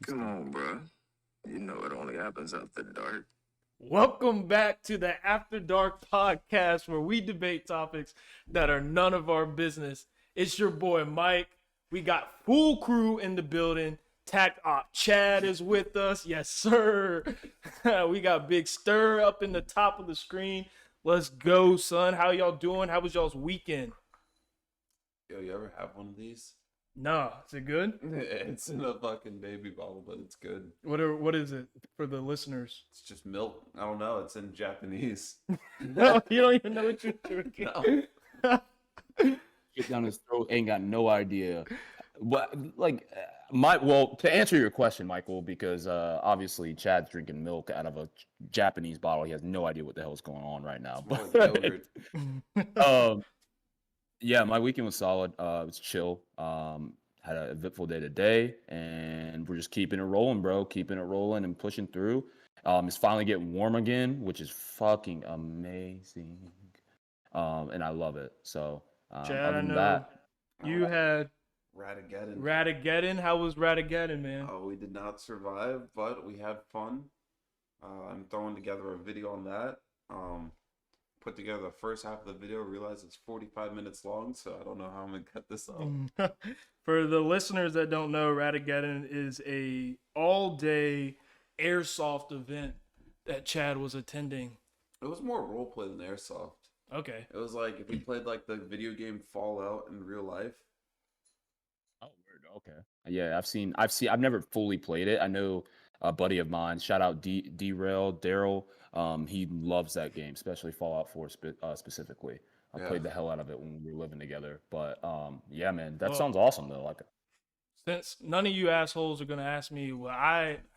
Come on, bro. You know it only happens after dark. Welcome back to the After Dark podcast where we debate topics that are none of our business. It's your boy Mike. We got full crew in the building. Tact Op Chad is with us. Yes, sir. We got Big Stir up in the top of the screen. Let's go, son. How y'all doing? How was y'all's weekend? Yo, you ever have one of these? Nah, is it good? It's in a fucking baby bottle, but it's good. What is it for the listeners? It's just milk. I don't know. It's in Japanese. No, you don't even know what you're drinking. No. Get down his throat, ain't got no idea. But to answer your question, Michael, because obviously Chad's drinking milk out of a Japanese bottle. He has no idea what the hell's going on right now. It's more like yogurt. Yeah, my weekend was solid. It was chill. Had a eventful day today, and we're just keeping it rolling, bro. Keeping it rolling and pushing through. It's finally getting warm again, which is fucking amazing. And I love it. So, Chad, other I than know that, you had Ratageddon. How was Ratageddon, man? Oh, we did not survive, but we had fun. I'm throwing together a video on that. Put together the first half of the video, realized it's 45 minutes long, so I don't know how I'm gonna cut this up. For the listeners that don't know, Ratageddon is a all-day airsoft event that Chad was attending. It was more roleplay than airsoft. Okay. It was like if we played like the video game Fallout in real life. oh, weird. Okay. Yeah, I've never fully played it. I know a buddy of mine, shout out Daryl. He loves that game, especially Fallout 4 specifically. I Yeah. played the hell out of it when we were living together. But yeah, man, that Well, sounds awesome though. Like, Since none of you assholes are gonna ask me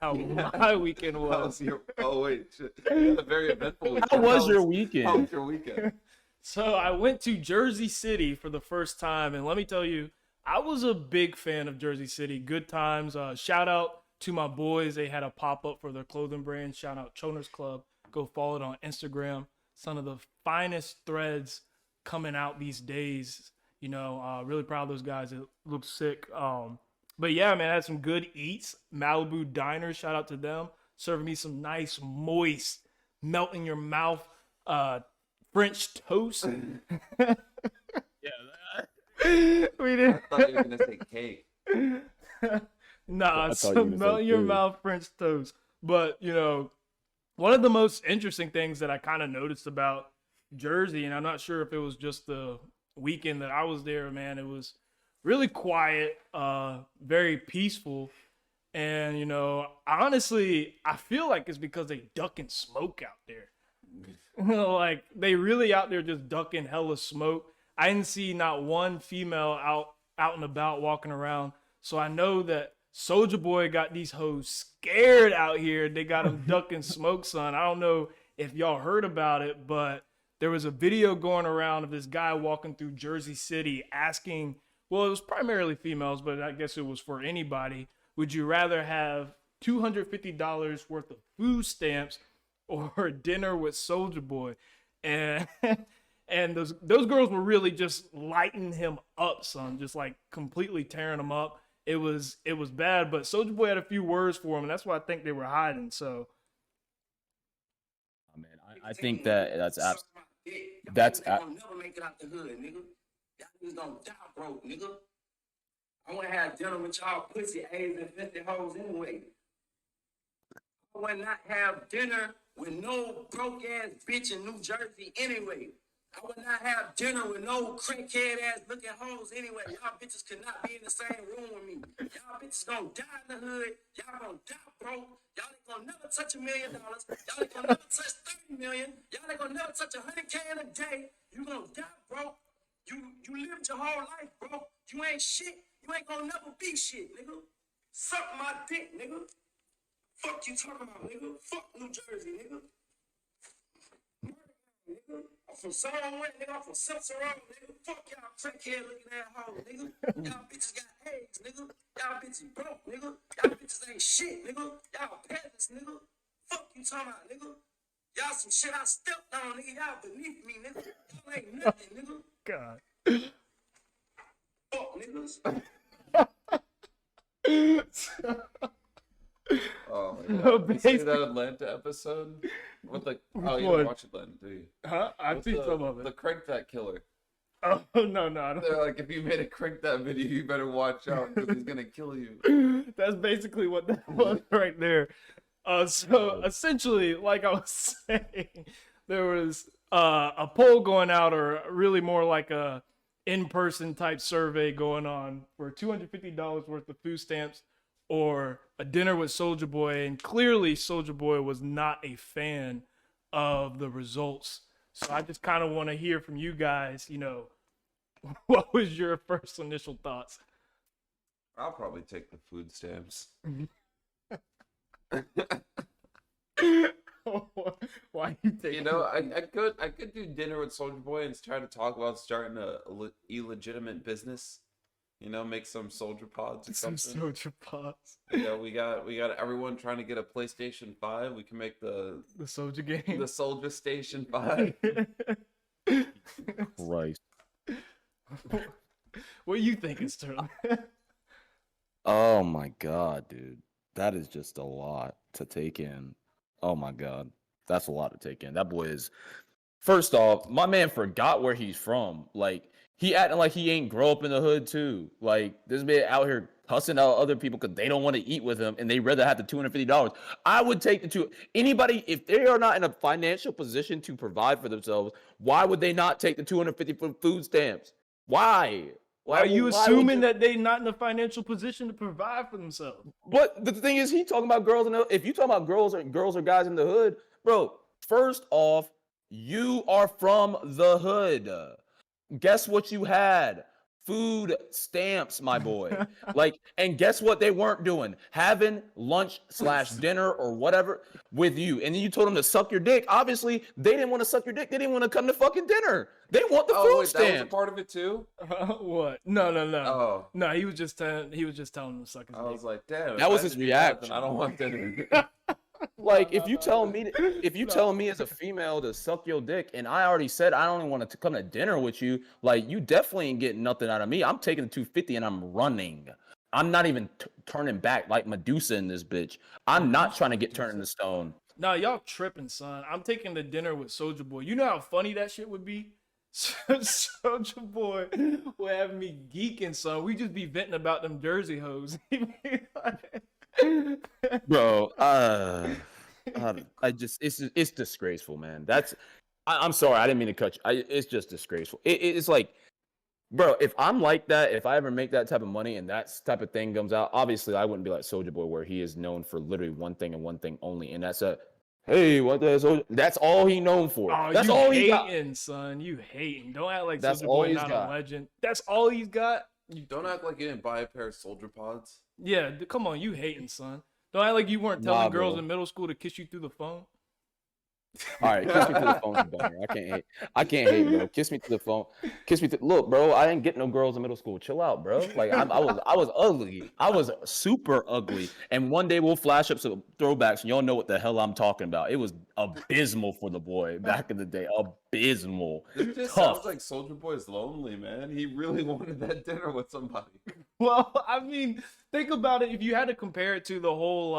how my weekend was, Oh wait, shit. You had a very eventful weekend. how was your How weekend? was your weekend? so I went to Jersey City for the first time, and let me tell you, I was a big fan of Jersey City. Good times. Shout out to my boys. They had a pop up for their clothing brand. Shout out Choner's Club. Go follow it on Instagram. Some of the finest threads coming out these days. You know, really proud of those guys. It looks sick. But yeah, man, I had some good eats. Malibu Diner, shout out to them. Serving me some nice, moist, melt in your mouth French toast. Yeah. We did. I thought you were gonna say cake. Nah, I thought you were some gonna melt say in your food. mouth French toast. But, you know, one of the most interesting things that I kind of noticed about Jersey, and I'm not sure if it was just the weekend that I was there, man, it was really quiet, very peaceful. And, you know, honestly, I feel like it's because they duck and smoke out there. Like, they really out there just ducking hella smoke. I didn't see not one female out and about walking around. So I know that Soulja Boy got these hoes scared out here. They got them ducking smoke, son. I don't know if y'all heard about it, but there was a video going around of this guy walking through Jersey City asking, well, it was primarily females, but I guess it was for anybody. Would you rather have $250 worth of food stamps or dinner with Soulja Boy? And and those girls were really just lighting him up, son, just like completely tearing him up. It was bad, but Soulja Boy had a few words for him, and that's why I think they were hiding. So, Oh, man, I think that that's Y'all gonna never make it out the hood, nigga. Y'all niggas gonna die broke, nigga. I wanna have dinner with y'all pussy AIDS infested hoes anyway. I wanna not have dinner with no broke ass bitch in New Jersey anyway. I would not have dinner with no crackhead ass looking hoes anyway. Y'all bitches could not be in the same room with me. Y'all bitches gonna die in the hood. Y'all gonna die broke. Y'all ain't gonna never touch $1 million. Y'all ain't gonna never touch 30 million. Y'all ain't gonna never touch 100K in a day. You gonna die broke. You lived your whole life broke. You ain't shit. You ain't gonna never be shit, nigga. Suck my dick, nigga. Fuck you talking about, nigga. Fuck New Jersey, nigga. Nigga. I'm from somewhere, nigga. I'm from Simpson Road, nigga. Fuck y'all crackhead looking at hoes, nigga. Y'all bitches got AIDS, nigga. Y'all bitches broke, nigga. Y'all bitches ain't shit, nigga. Y'all peasants, nigga. Fuck you talking about, nigga. Y'all some shit I stepped on, nigga. Y'all beneath me, nigga. Y'all ain't nothing, nigga. God. Fuck niggas. Oh my No, god! You see basically- that Atlanta episode with the? Oh, you one? didn't watch Atlanta, do you? Huh? I've With seen the, some of it. The Crank That Killer. Oh no, I don't. They're like, if you made a Crank That video, you better watch out because he's gonna kill you. That's basically what that was right there. So essentially, like I was saying, there was a poll going out, or really more like a in-person type survey going on for $250 worth of food stamps or a dinner with Soulja Boy, and clearly Soulja Boy was not a fan of the results. So I just kind of want to hear from you guys, what was your first initial thoughts? I'll probably take the food stamps. Why you take? I could do dinner with Soulja Boy and try to talk about starting a illegitimate business. Make some soldier pods or some something. Soulja pods. We got everyone trying to get a PlayStation 5. We can make the Soulja game. the Soldier Station 5. Christ. What do you think, Sterling? Oh my god, dude. That is just a lot to take in. Oh my god. That's a lot to take in. That boy is, first off, my man forgot where he's from. Like, he acting like he ain't grow up in the hood too. Like, this man out here cussing out other people because they don't want to eat with him and they rather have the $250. I would take the two. Anybody, if they are not in a financial position to provide for themselves, why would they not take the $250 for food stamps? Why? Are you assuming that they're not in a financial position to provide for themselves? But the thing is, he talking about girls if you talking about girls or guys in the hood, bro, first off, you are from the hood. Guess what you had? Food stamps, my boy. And guess what they weren't doing? Having lunch/dinner or whatever with you. And then you told them to suck your dick. Obviously, they didn't want to suck your dick. They didn't want to come to fucking dinner. They want the food That was a stamp. part of it too. What? No. Oh, No, he was just telling them to suck his I dick. was like, damn. That if was I his had to do that, reaction. then I don't want dinner. If you telling me as a female to suck your dick, and I already said I don't even want to come to dinner with you, you definitely ain't getting nothing out of me. I'm taking the 250 and I'm running. I'm not even turning back like Medusa in this bitch. I'm not trying to get turned into stone. Nah, y'all tripping, son. I'm taking the dinner with Soulja Boy. You know how funny that shit would be? Soulja Boy would have me geeking, son. We just be venting about them Jersey hoes. Bro, it's disgraceful, man. I'm sorry, I didn't mean to cut you. It's just disgraceful. It's like, bro, if I'm like that, if I ever make that type of money and that type of thing comes out, obviously I wouldn't be like Soulja Boy, where he is known for literally one thing and one thing only, and that's hey, what the hell? That's all he known for. Oh, that's you all he hating, got. son. You hating. Don't act like That's Soulja all Boy he's not got. a legend. That's all he's got. Don't act like you didn't buy a pair of soldier pods. Yeah, come on, you hating, son. Don't act like you weren't telling Nah, girls bro. in middle school to kiss you through the phone. All right, kiss me to the phone, better. I can't hate, bro. Kiss me to the phone. Look, bro. I didn't get no girls in middle school. Chill out, bro. I was ugly. I was super ugly. And one day we'll flash up some throwbacks, and y'all know what the hell I'm talking about. It was abysmal for the boy back in the day. Abysmal. This just Tough. sounds like Soldier Boy's lonely, man. He really wanted that dinner with somebody. Well, I mean, think about it. If you had to compare it to the whole,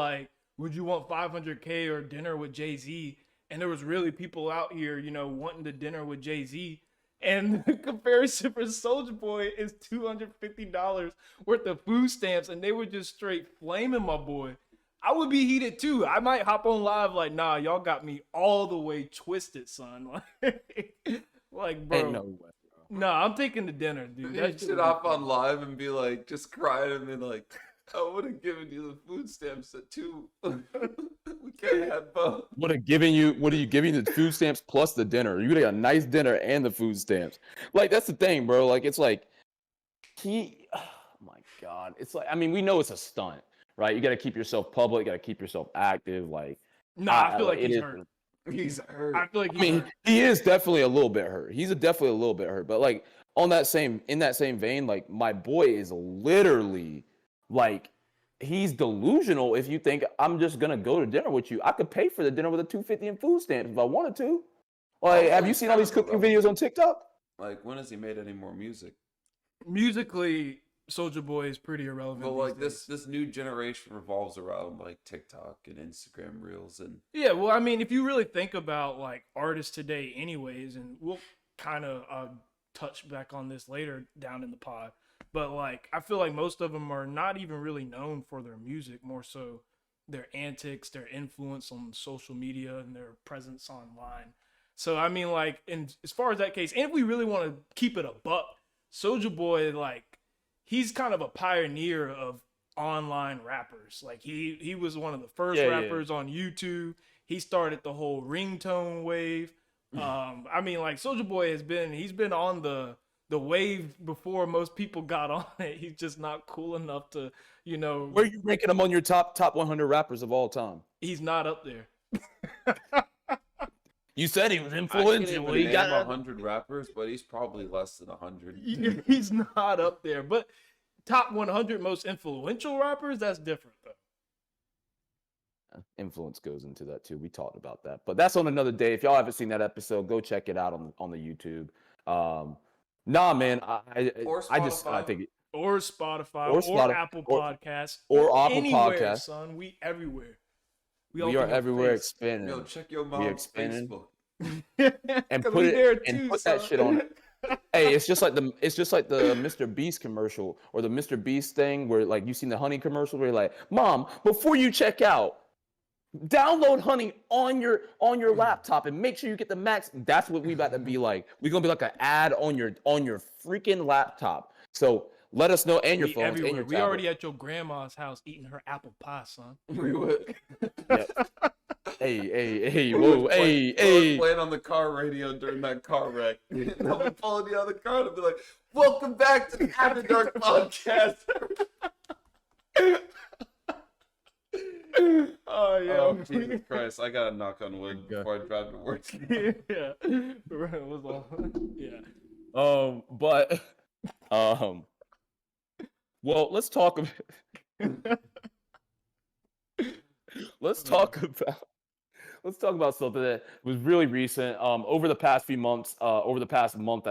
would you want 500K or dinner with Jay-Z? And there was really people out here, wanting to dinner with Jay-Z. And the comparison for Soulja Boy is $250 worth of food stamps. And they were just straight flaming my boy. I would be heated too. I might hop on live nah, y'all got me all the way twisted, son. Bro. Ain't no way, bro. No, I'm taking the dinner, dude. You should hop on live and be like, just crying and be like, I would have given you the food stamps at 2. We can't have both. What are you giving the food stamps plus the dinner? You would have a nice dinner and the food stamps. That's the thing, bro. It's like oh my God. It's we know it's a stunt, right? You got to keep yourself public, got to keep yourself active. I feel like he's hurt. He's hurt. I feel like he's hurt. he is definitely a little bit hurt. He's definitely a little bit hurt. But in that same vein, my boy is literally he's delusional. If you think I'm just gonna go to dinner with you, I could pay for the dinner with a $250 in food stamps if I wanted to. Have you seen all these cooking videos on TikTok? When has he made any more music? Musically, Soulja Boy is pretty irrelevant. But like these days. this new generation revolves around like TikTok and Instagram Reels and Yeah, well, I mean, if you really think about like artists today, anyways, and we'll kind of touch back on this later down in the pod, but like I feel like most of them are not even really known for their music, more so their antics, their influence on social media, and their presence online. So I mean, like, and as far as that case, and if we really want to keep it a buck, Soulja Boy, like, he's kind of a pioneer of online rappers. Like he was one of the first rappers on YouTube. He started the whole ringtone wave. I mean, like, Soulja Boy he's been on the wave before most people got on it. He's just not cool enough to, you know. Where are you ranking him on your top 100 rappers of all time? He's not up there. You said he was I influential. can't even name 100 rappers, but he's probably less than 100. He's not up there, but top 100 most influential rappers, that's different though. Influence goes into that too. We talked about that, but that's on another day. If y'all haven't seen that episode, go check it out on the YouTube. Nah, man, I think or Spotify or Apple Podcasts or Apple anywhere, Podcasts. Son, we everywhere. We are everywhere expanding. Yo, check your mom's Facebook. and put that shit on it. Hey, it's just like the Mr. Beast commercial or the Mr. Beast thing where like you seen the honey commercial where you're like, Mom, before you check out, download honey on your laptop and make sure you get the max. That's what we about to be like. We're gonna be like an ad on your freaking laptop. So let us know, and your phones everywhere. and your We tablet. already at your grandma's house eating her apple pie, son. We would. Yep. Hey, whoa, hey. Playing on the car radio during that car wreck. I'll be pulling you out of the car and I'll be like, "Welcome back to the After Dark podcast." Oh yeah. Oh Jesus Christ! I gotta knock on wood before I drive to work. Yeah. It was all. Yeah. Well, let's talk about something that was really recent. Over the past few months, over the past month,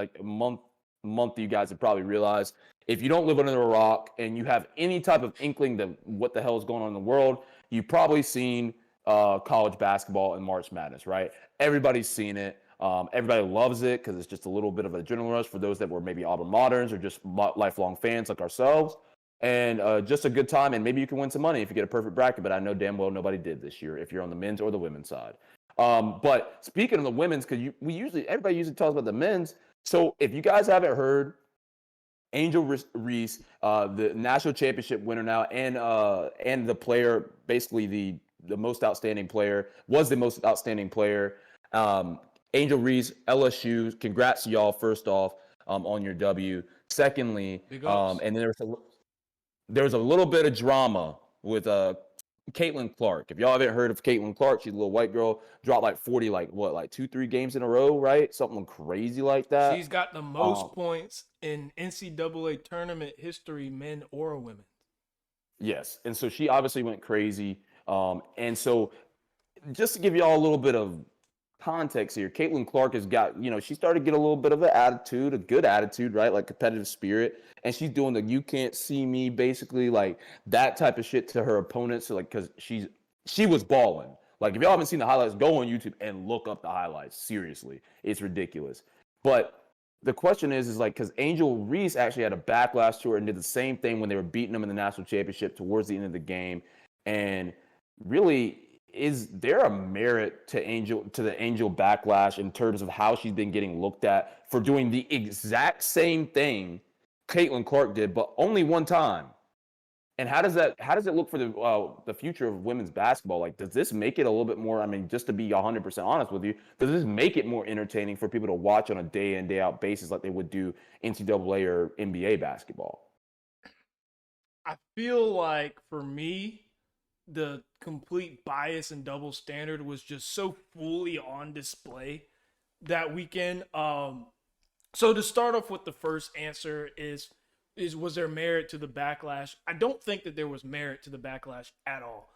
you guys have probably realized, if you don't live under a rock and you have any type of inkling that what the hell is going on in the world, you've probably seen college basketball and March Madness, right? Everybody's seen it. Everybody loves it because it's just a little bit of an adrenaline rush for those that were maybe Auburn Moderns or just lifelong fans like ourselves. And just a good time, and maybe you can win some money if you get a perfect bracket, but I know damn well nobody did this year if you're on the men's or the women's side. But speaking of the women's, because everybody usually talks about the men's. So if you guys haven't heard, Angel Reese, the national championship winner now, and the player, basically the most outstanding player, was the most outstanding player. Angel Reese, LSU, congrats to y'all first off on your W. Secondly, and then there was a little bit of drama with Caitlin Clark. If y'all haven't heard of Caitlin Clark, she's a little white girl, dropped like 40, like 2-3 games in a row, right? Something crazy like that. She's got the most points in NCAA tournament history, men or women. Yes, and so she obviously went crazy. And so just to give y'all a little bit of context here, Caitlin Clark has got, she started to get a little bit of an attitude, a good attitude, right? Like competitive spirit. And she's doing the "you can't see me," basically, like that type of shit to her opponents. So, like, because she was balling. Like, if y'all haven't seen the highlights, go on YouTube and look up the highlights. Seriously, it's ridiculous. But the question is like, because Angel Reese actually had a backlash to her and did the same thing when they were beating them in the national championship towards the end of the game. And really, is there a merit to the Angel backlash in terms of how she's been getting looked at for doing the exact same thing Caitlin Clark did, but only one time? And how does it look for the future of women's basketball? Like, does this make it a little bit more? I mean, just to be 100% honest with you, does this make it more entertaining for people to watch on a day in, day out basis like they would do NCAA or NBA basketball? I feel like for me, the complete bias and double standard was just so fully on display that weekend. So to start off with, the first answer is was there merit to the backlash? I don't think that there was merit to the backlash at all.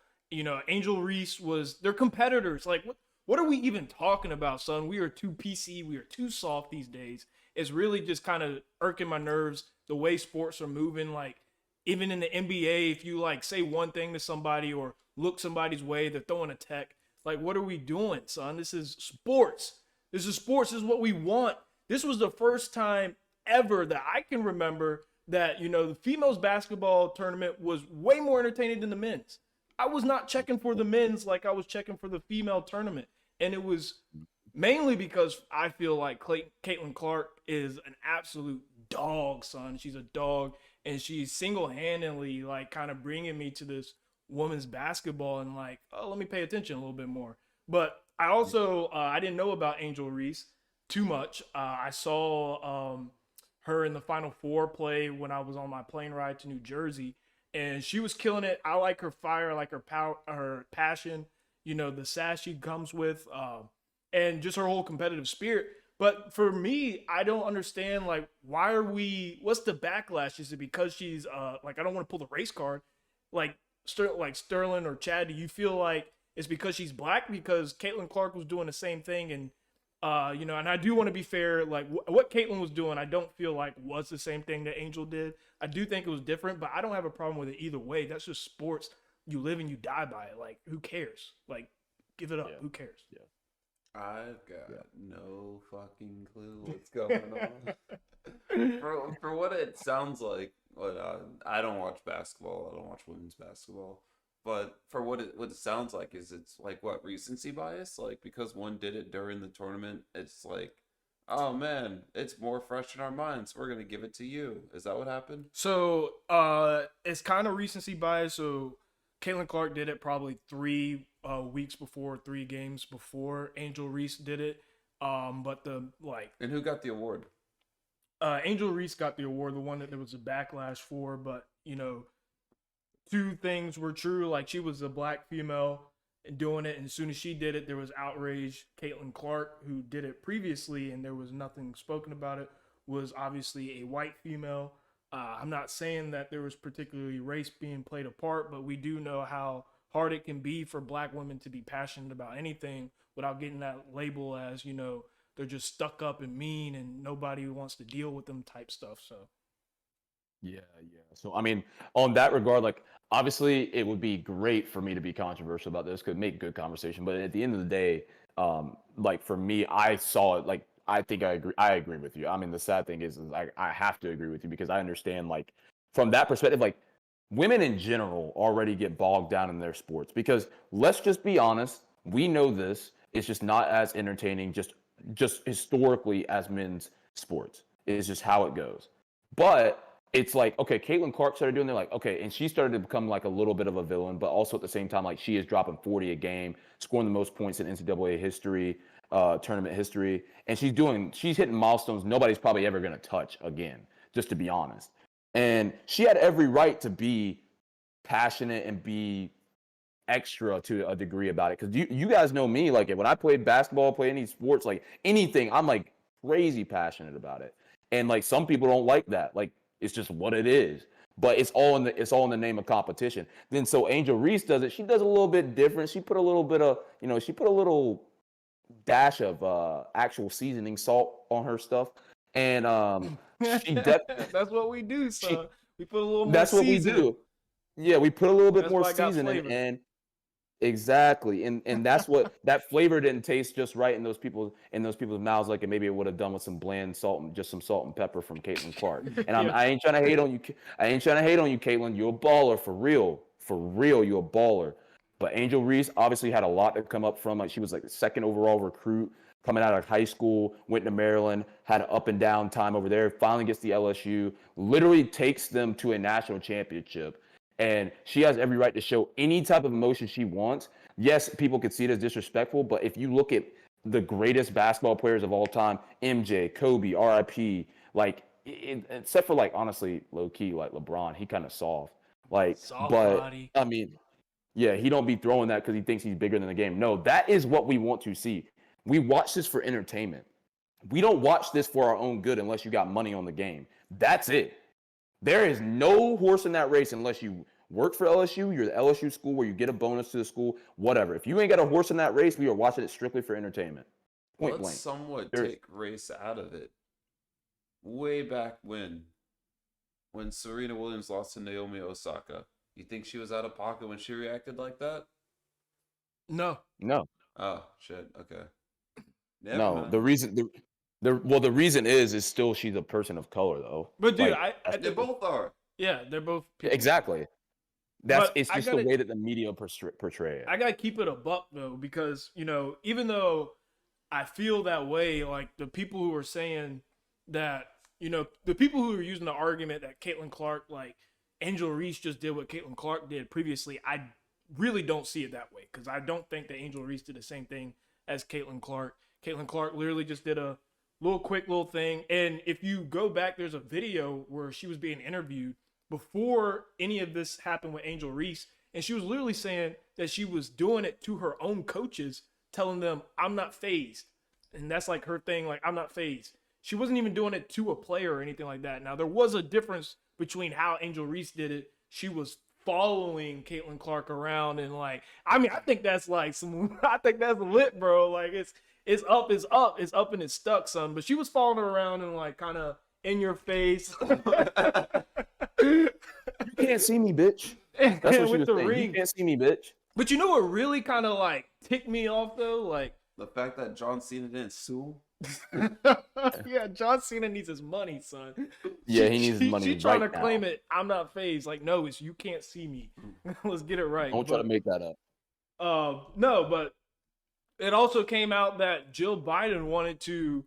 Angel Reese they're competitors. Like, what are we even talking about, son? We are too PC. We are too soft these days. it's really just kind of irking my nerves the way sports are moving. Like even in the NBA, if you like say one thing to somebody or look somebody's way, they're throwing a tech. Like, what are we doing, son? This is sports. This is sports. This is what we want. This was the first time ever that I can remember that, you know, the females basketball tournament was way more entertaining than the men's. I was not checking for the men's like I was checking for the female tournament. And it was mainly because I feel like Caitlin Clark is an absolute dog, son. She's a dog. And she's single-handedly, like, kind of bringing me to this women's basketball and, like, oh, let me pay attention a little bit more. But I also, I didn't know about Angel Reese too much. I saw her in the Final Four play when I was on my plane ride to New Jersey, and she was killing it. I like her fire, I like her power, her passion, you know, the sass she comes with, and just her whole competitive spirit. But for me, I don't understand, like, what's the backlash? Is it because she's, like, I don't want to pull the race card. Like Sterling or Chad, do you feel like it's because she's black? Because Caitlin Clark was doing the same thing. And, you know, and I do want to be fair, like, what Caitlin was doing, I don't feel like was the same thing that Angel did. I do think it was different, but I don't have a problem with it either way. That's just sports. You live and you die by it. Like, who cares? Like, give it up. Yeah. Who cares? Yeah. I've got no fucking clue what's going on. for what it sounds like, I don't watch basketball. I don't watch women's basketball. But for what it sounds like is it's like what recency bias? Like because one did it during the tournament, it's like, oh man, it's more fresh in our minds. We're gonna give it to you. Is that what happened? So it's kind of recency bias. So Caitlin Clark did it probably 3 weeks before, 3 games before Angel Reese did it. But And who got the award? Angel Reese got the award, the one that there was a backlash for. But you know, 2 things were true. Like she was a black female doing it, and as soon as she did it, there was outrage. Caitlin Clark, who did it previously, and there was nothing spoken about it, was obviously a white female. I'm not saying that there was particularly race being played a part, but we do know how hard it can be for black women to be passionate about anything without getting that label as, you know, they're just stuck up and mean and nobody wants to deal with them type stuff. So Yeah. So, I mean, on that regard, like, obviously, it would be great for me to be controversial about this, could make good conversation. But at the end of the day, like, for me, I saw it, like, I think I agree with you. I mean, the sad thing is I have to agree with you because I understand, like, from that perspective, like, women in general already get bogged down in their sports because let's just be honest, we know this. It's just not as entertaining, just historically as men's sports. It's just how it goes. But it's like, okay, Caitlin Clark started doing it, like, okay, and she started to become like a little bit of a villain, but also at the same time, like she is dropping 40 a game, scoring the most points in NCAA history, tournament history, and she's hitting milestones nobody's probably ever gonna touch again, just to be honest. And she had every right to be passionate and be extra to a degree about it, because you guys know me, like when I played basketball, play any sports, like anything, I'm like crazy passionate about it, and like some people don't like that, like. It's just what it is, but it's all in the name of competition. Then so Angel Reese does it. She does a little bit different. She put a little bit of, you know, she put a little dash of actual seasoning salt on her stuff, and that's what we do, son. We put a little more that's what seasoning. we do. Yeah, we put a little bit That's more why I got seasoning, flavor. and exactly, and that's what that flavor didn't taste just right in those people's mouths, like maybe it would have done with some bland salt and just some salt and pepper from Caitlin Clark. And I ain't trying to hate on you. I ain't trying to hate on you, Caitlin. You're a baller for real. For real, you're a baller. But Angel Reese obviously had a lot to come up from. Like she was like the 2nd overall recruit coming out of high school, went to Maryland, had an up and down time over there. Finally gets the LSU, literally takes them to a national championship. And she has every right to show any type of emotion she wants. Yes, people could see it as disrespectful, but if you look at the greatest basketball players of all time, MJ, Kobe, RIP, like, except for, like, honestly, low-key, like LeBron, he kind of soft. Like, Soft but, body. I mean, yeah, he don't be throwing that because he thinks he's bigger than the game. No, that is what we want to see. We watch this for entertainment. We don't watch this for our own good unless you got money on the game. That's it. There is no horse in that race unless you work for LSU, you're the LSU school where you get a bonus to the school, whatever. If you ain't got a horse in that race, we are watching it strictly for entertainment. Point Let's blank. somewhat take race out of it. way back when Serena Williams lost to Naomi Osaka. You think she was out of pocket when she reacted like that? No. No, Oh shit. Okay. Never no. mind. The reason is still she's a person of color though. But dude, Like, I They both are. yeah, they're both people. exactly. But It's I just gotta, the way that the media portray it. I gotta keep it a buck though, because even though I feel that way, like the people who are saying that, the people who are using the argument that Caitlin Clark, like Angel Reese just did what Caitlin Clark did previously, I really don't see it that way, because I don't think that Angel Reese did the same thing as Caitlin Clark. Caitlin Clark literally just did a quick little thing. And if you go back, there's a video where she was being interviewed before any of this happened with Angel Reese. And she was literally saying that she was doing it to her own coaches, telling them, I'm not phased. And that's like her thing, like, I'm not phased. She wasn't even doing it to a player or anything like that. Now, there was a difference between how Angel Reese did it. She was following Caitlin Clark around and like, I think that's like I think that's lit, bro. Like it's up, and it's stuck, son. But she was following her around and like kind of in your face. You can't see me, bitch. That's what she with was the saying. ring. You can't see me, bitch. But you know what really kind of like ticked me off though? Like, The fact that John Cena didn't sue. yeah, John Cena needs his money, son. Yeah, he needs his money She trying right to claim now. it. I'm not phased. Like, no, it's you can't see me. Let's get it right. Don't try to make that up. No, but it also came out that Jill Biden wanted to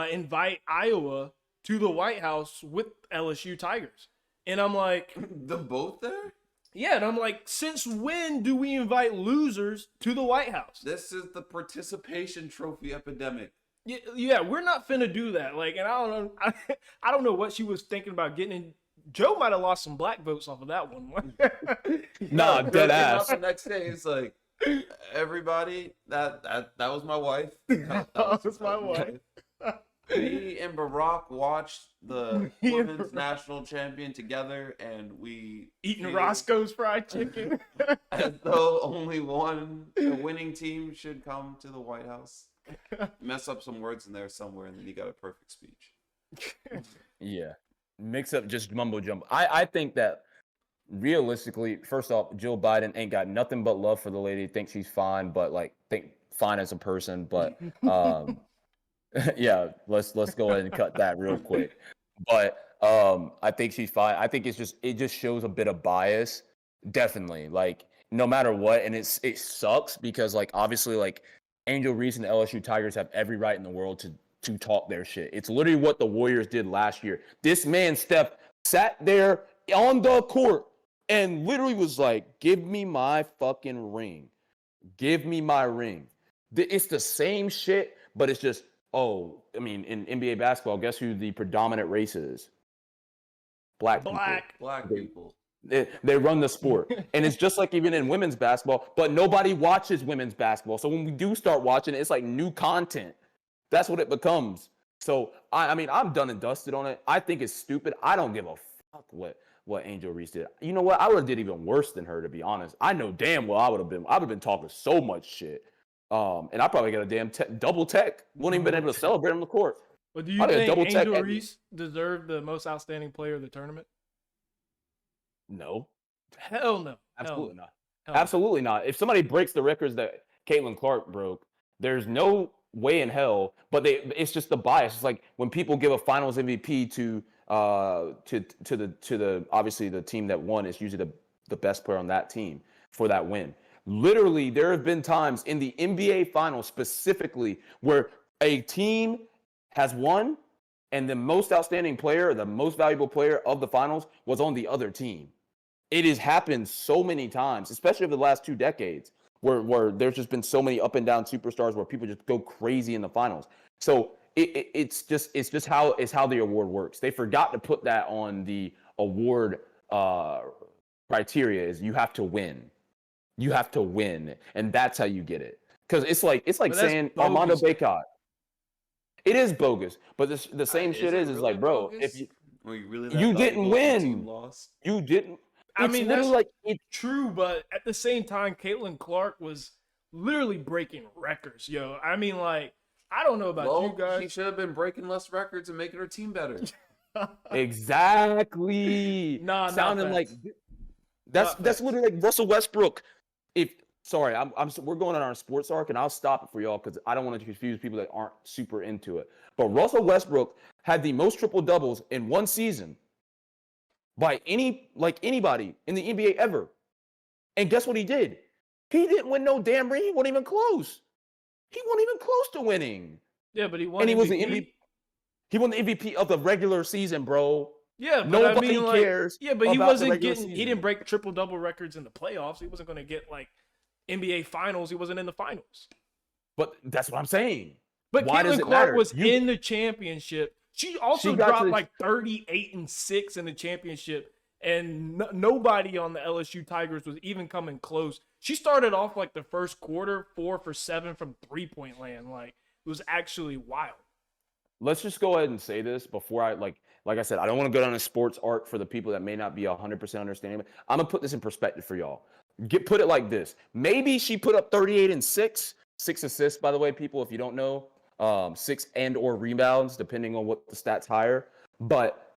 invite Iowa to the White House with LSU Tigers. And I'm like, The both there? yeah, and I'm like, since when do we invite losers to the White House? This is the participation trophy epidemic. Yeah, we're not finna do that. Like, and I don't know, I don't know what she was thinking about getting in. Joe might have lost some black votes off of that one. Nah, dead ass. The next day, it's like, everybody, that was my wife. That was my wife. Me and Barack watched the women's national champion together, and we Eating feel Roscoe's fried chicken. as though only the winning team should come to the White House. Mess up some words in there somewhere, and then you got a perfect speech. Yeah. Mix up just mumbo jumbo. I think that realistically, first off, Jill Biden ain't got nothing but love for the lady. Thinks she's fine, but like think fine as a person. But yeah, let's go ahead and cut that real quick. But I think she's fine. I think it just shows a bit of bias. Definitely. Like no matter what, and it sucks because like obviously like Angel Reese and the LSU Tigers have every right in the world to talk their shit. It's literally what the Warriors did last year. This man, Steph, sat there on the court and literally was like, give me my fucking ring. Give me my ring. It's the same shit, but it's just, in NBA basketball, guess who the predominant race is? Black people. Black people. They run the sport. And it's just like even in women's basketball, but nobody watches women's basketball. So when we do start watching it, it's like new content. That's what it becomes. So, I'm done and dusted on it. I think it's stupid. I don't give a fuck what Angel Reese did. You know what? I would have did even worse than her, to be honest. I know damn well I would have been talking so much shit. And I probably got a damn double tech. Wouldn't even been able to celebrate on the court. But do you think Angel Reese deserved the most outstanding player of the tournament? No. Hell no. Absolutely not. Hell Absolutely not. If somebody breaks the records that Caitlin Clark broke, there's no way in hell. But it's just the bias. It's like when people give a Finals MVP to the obviously the team that won is usually the best player on that team for that win. Literally, there have been times in the NBA Finals specifically where a team has won and the most outstanding player, the most valuable player of the finals was on the other team. It has happened so many times, especially over the last 2 decades, where there's just been so many up and down superstars where people just go crazy in the finals. So it's just how the award works. They forgot to put that on the award criteria is you have to win. You have to win, and that's how you get it. Because it's like saying Armando Bacot. It is bogus, but the same shit is really like, bro, bogus? if Were you really you didn't win, team lost? you didn't. I mean, literally that's like it's true, but at the same time, Caitlin Clark was literally breaking records, yo. I mean, like, I don't know about you She guys. should have been breaking less records and making her team better. Exactly. Nah, Sounding not like facts. that's Not facts. literally like Russell Westbrook. If sorry, we're going on our sports arc, and I'll stop it for y'all because I don't want to confuse people that aren't super into it. But Russell Westbrook had the most triple doubles in one season by anybody in the NBA ever. And guess what he did? He didn't win no damn ring. He wasn't even close. He wasn't even close to winning. Yeah, but he won And he was the MVP. MVP. He won the MVP of the regular season, bro. Yeah, but Nobody I mean, like, cares. yeah, but he about the wasn't regular getting. He season. didn't break triple double records in the playoffs. He wasn't going to get like NBA finals. He wasn't in the finals. But that's what I'm saying. But Why does Caitlin it Clark matter? was in the championship. She also got to dropped the- like 38-6 in the championship, and nobody on the LSU Tigers was even coming close. She started off like the first quarter 4 for 7 from 3-point land. Like, it was actually wild. Let's just go ahead and say this before I like I said, I don't want to go down a sports arc for the people that may not be 100% understanding. I'm gonna put this in perspective for y'all. Put it like this. Maybe she put up 38-6, 6 assists, by the way, people, if you don't know, 6 and or rebounds, depending on what the stats higher. But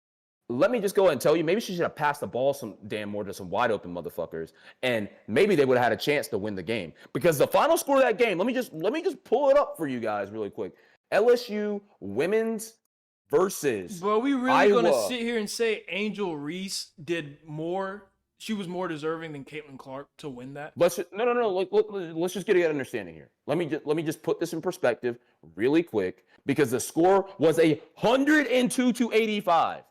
let me just go ahead and tell you, maybe she should have passed the ball some damn more to some wide open motherfuckers, and maybe they would have had a chance to win the game. Because the final score of that game, let me just pull it up for you guys really quick. LSU women's versus But we really Iowa. going to sit here and say Angel Reese did more? She was more deserving than Caitlin Clark to win that? Let's just get an understanding here. Let me just put this in perspective really quick because the score was 102-85.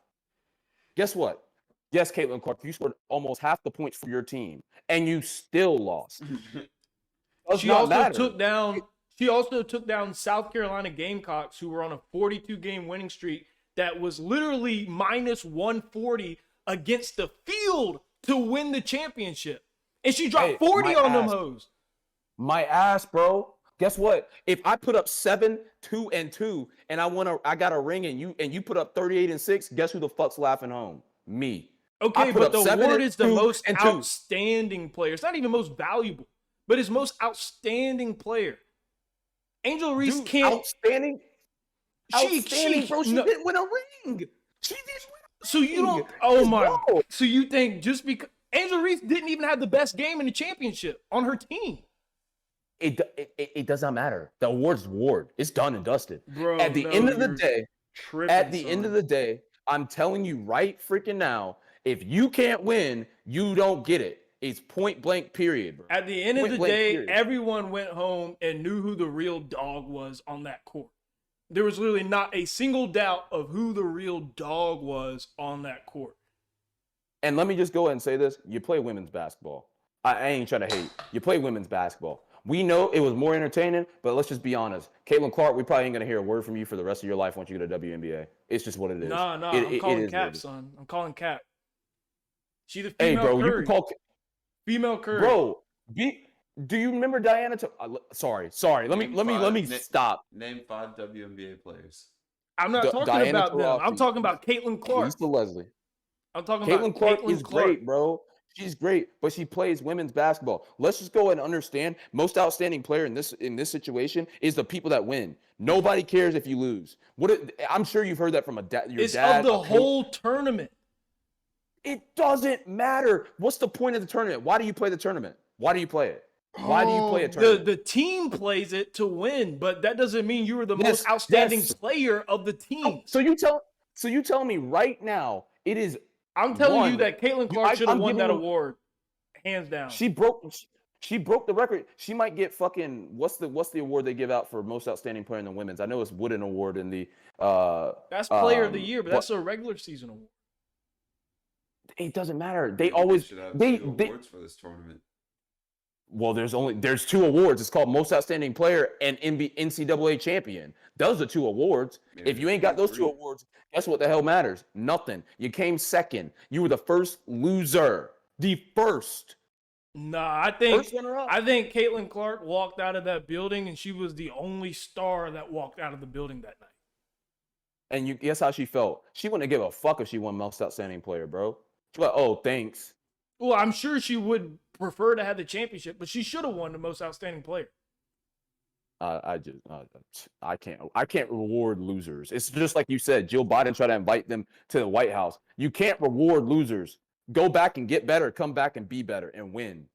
Guess what? Yes, Caitlin Clark, you scored almost half the points for your team, and you still lost. She also took down South Carolina Gamecocks, who were on a 42-game winning streak that was literally minus 140 against the field to win the championship. And she dropped 40 on them hoes. My ass, bro. Guess what? If I put up 7-2-2 and I got a ring and you put up 38-6, guess who the fuck's laughing home? Me. Okay, but the award is the most outstanding player. It's not even most valuable, but it's most outstanding player. Angel Reese can't. Outstanding, bro. She didn't win a ring. She didn't win a So you ring. don't. Oh my. Bro. So you think just because Angel Reese didn't even have the best game in the championship on her team? It does not matter. The award's award. It's done and dusted. Bro, at the end of the day, I'm telling you right freaking now, if you can't win, you don't get it. It's point blank, period, bro. At the end of the day, period. everyone went home and knew who the real dog was on that court. There was literally not a single doubt of who the real dog was on that court. And let me just go ahead and say this. You play women's basketball. I ain't trying to hate. You play women's basketball. We know it was more entertaining, but let's just be honest. Caitlin Clark, we probably ain't going to hear a word from you for the rest of your life once you go to WNBA. It's just what it is. Nah, I'm calling cap, son. I'm calling cap. She the Hey, female bro, Curry. you can call Female Curry. Bro, do you remember Diana? Sorry. Let me stop. Name 5 WNBA players. I'm not talking Diana about them. Taurasi, I'm talking about Caitlin Clark. Lisa Leslie. I'm talking Caitlin about Clark Caitlin is Clark. great, bro. She's great, but she plays women's basketball. Let's just go ahead and understand. Most outstanding player in this situation is the people that win. Nobody cares if you lose. I'm sure you've heard that from your dad. It's of the whole tournament. It doesn't matter. What's the point of the tournament? Why do you play the tournament? Why do you play it? Why do you play a tournament? The team plays it to win, but that doesn't mean you were the most outstanding player of the team. So you tell me right now it is. I'm telling you that Caitlin Clark should have won that award, hands down. She broke the record. She might get fucking what's the award they give out for most outstanding player in the women's? I know it's Wooden Award in the. That's Player of the Year, but that's a regular season award. It doesn't matter. They should have two awards for this tournament. Well, there's 2 awards. It's called Most Outstanding Player and NCAA Champion. Those are 2 awards. Maybe if you ain't got those 2 awards, guess what the hell matters? Nothing. You came second. You were the first loser. The first. Nah, I think runner-up. Caitlin Clark walked out of that building, and she was the only star that walked out of the building that night. And you guess how she felt? She wouldn't give a fuck if she won Most Outstanding Player, bro. She's like, oh, thanks. Well, I'm sure she would prefer to have the championship, but she should have won the Most Outstanding Player. I can't reward losers. It's just like you said, Jill Biden tried to invite them to the White House. You can't reward losers. Go back and get better. Come back and be better and win.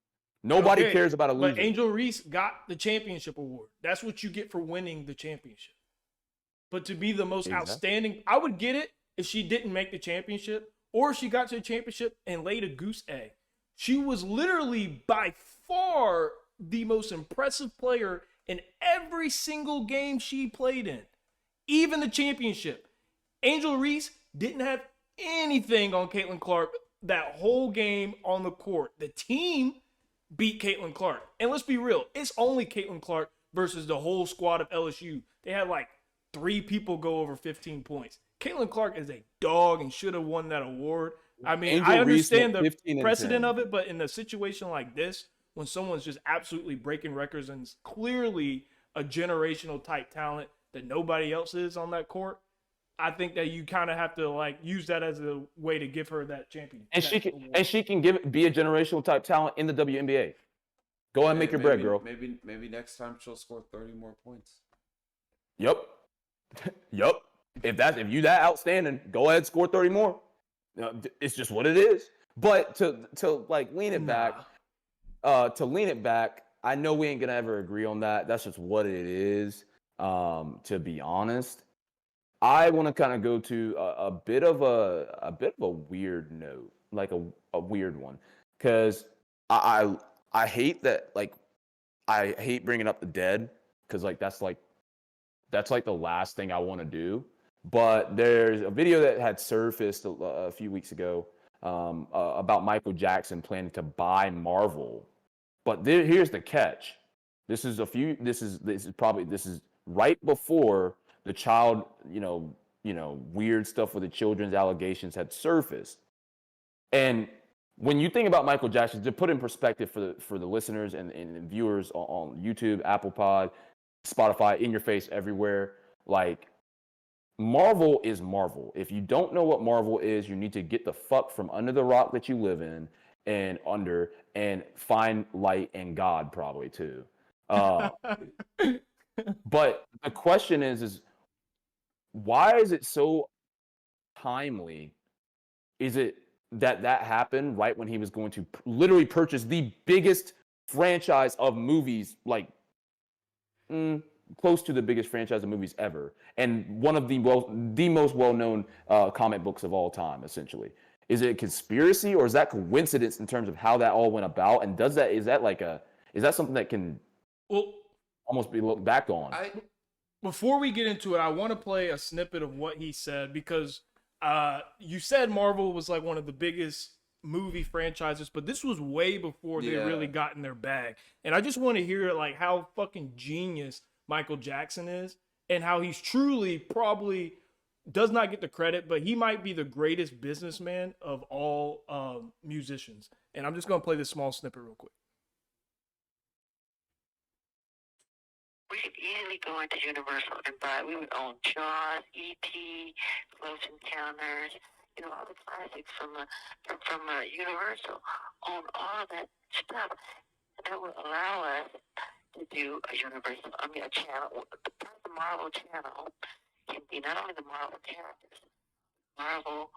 Nobody cares about a loser. But Angel Reese got the championship award. That's what you get for winning the championship. But to be the most outstanding, I would get it if she didn't make the championship or she got to the championship and laid a goose egg. She was literally by far the most impressive player in every single game she played in, even the championship. Angel Reese didn't have anything on Caitlin Clark that whole game on the court. The team beat Caitlin Clark. And let's be real, it's only Caitlin Clark versus the whole squad of LSU. They had like 3 people go over 15 points. Caitlin Clark is a dog and should have won that award. I mean, I understand the precedent of it, but in a situation like this, when someone's just absolutely breaking records and is clearly a generational type talent that nobody else is on that court, I think that you kind of have to like use that as a way to give her that champion. And she can be a generational type talent in the WNBA. Go ahead and make your bread, girl. Maybe next time she'll score 30 more points. Yep. Yep. If you that outstanding, go ahead, score 30 more. It's just what it is. But to like lean it back, I know we ain't gonna ever agree on that. That's just what it is. To be honest, I want to kind of go to a bit of a weird note, like a weird one, because I hate that. Like, I hate bringing up the dead, because that's like the last thing I want to do. But there's a video that had surfaced a few weeks ago about Michael Jackson planning to buy Marvel. But here's the catch. This is right before the child, weird stuff with the children's allegations had surfaced. And when you think about Michael Jackson, to put in perspective for the listeners and viewers on YouTube, Apple Pod, Spotify, in your face everywhere, like, Marvel is Marvel. If you don't know what Marvel is, you need to get the fuck from under the rock that you live in and find light and God probably too. But the question is why is it so timely? Is it that happened right when he was going to literally purchase the biggest franchise of movies, like close to the biggest franchise of movies ever, and one of the most well-known comic books of all time, essentially? Is it a conspiracy, or is that coincidence in terms of how that all went about? And is that something that can almost be looked back on? Before we get into it, I want to play a snippet of what he said, because you said Marvel was like one of the biggest movie franchises, but this was way before they really got in their bag. And I just want to hear like how fucking genius Michael Jackson is, and how he's truly probably does not get the credit, but he might be the greatest businessman of all musicians. And I'm just going to play this small snippet real quick. We could easily go into Universal and buy. We would own Jaws, E.T., Close Encounters, all the classics from Universal. Own all of that stuff. That would allow us to do a channel. The Marvel channel can be not only the Marvel characters, Marvel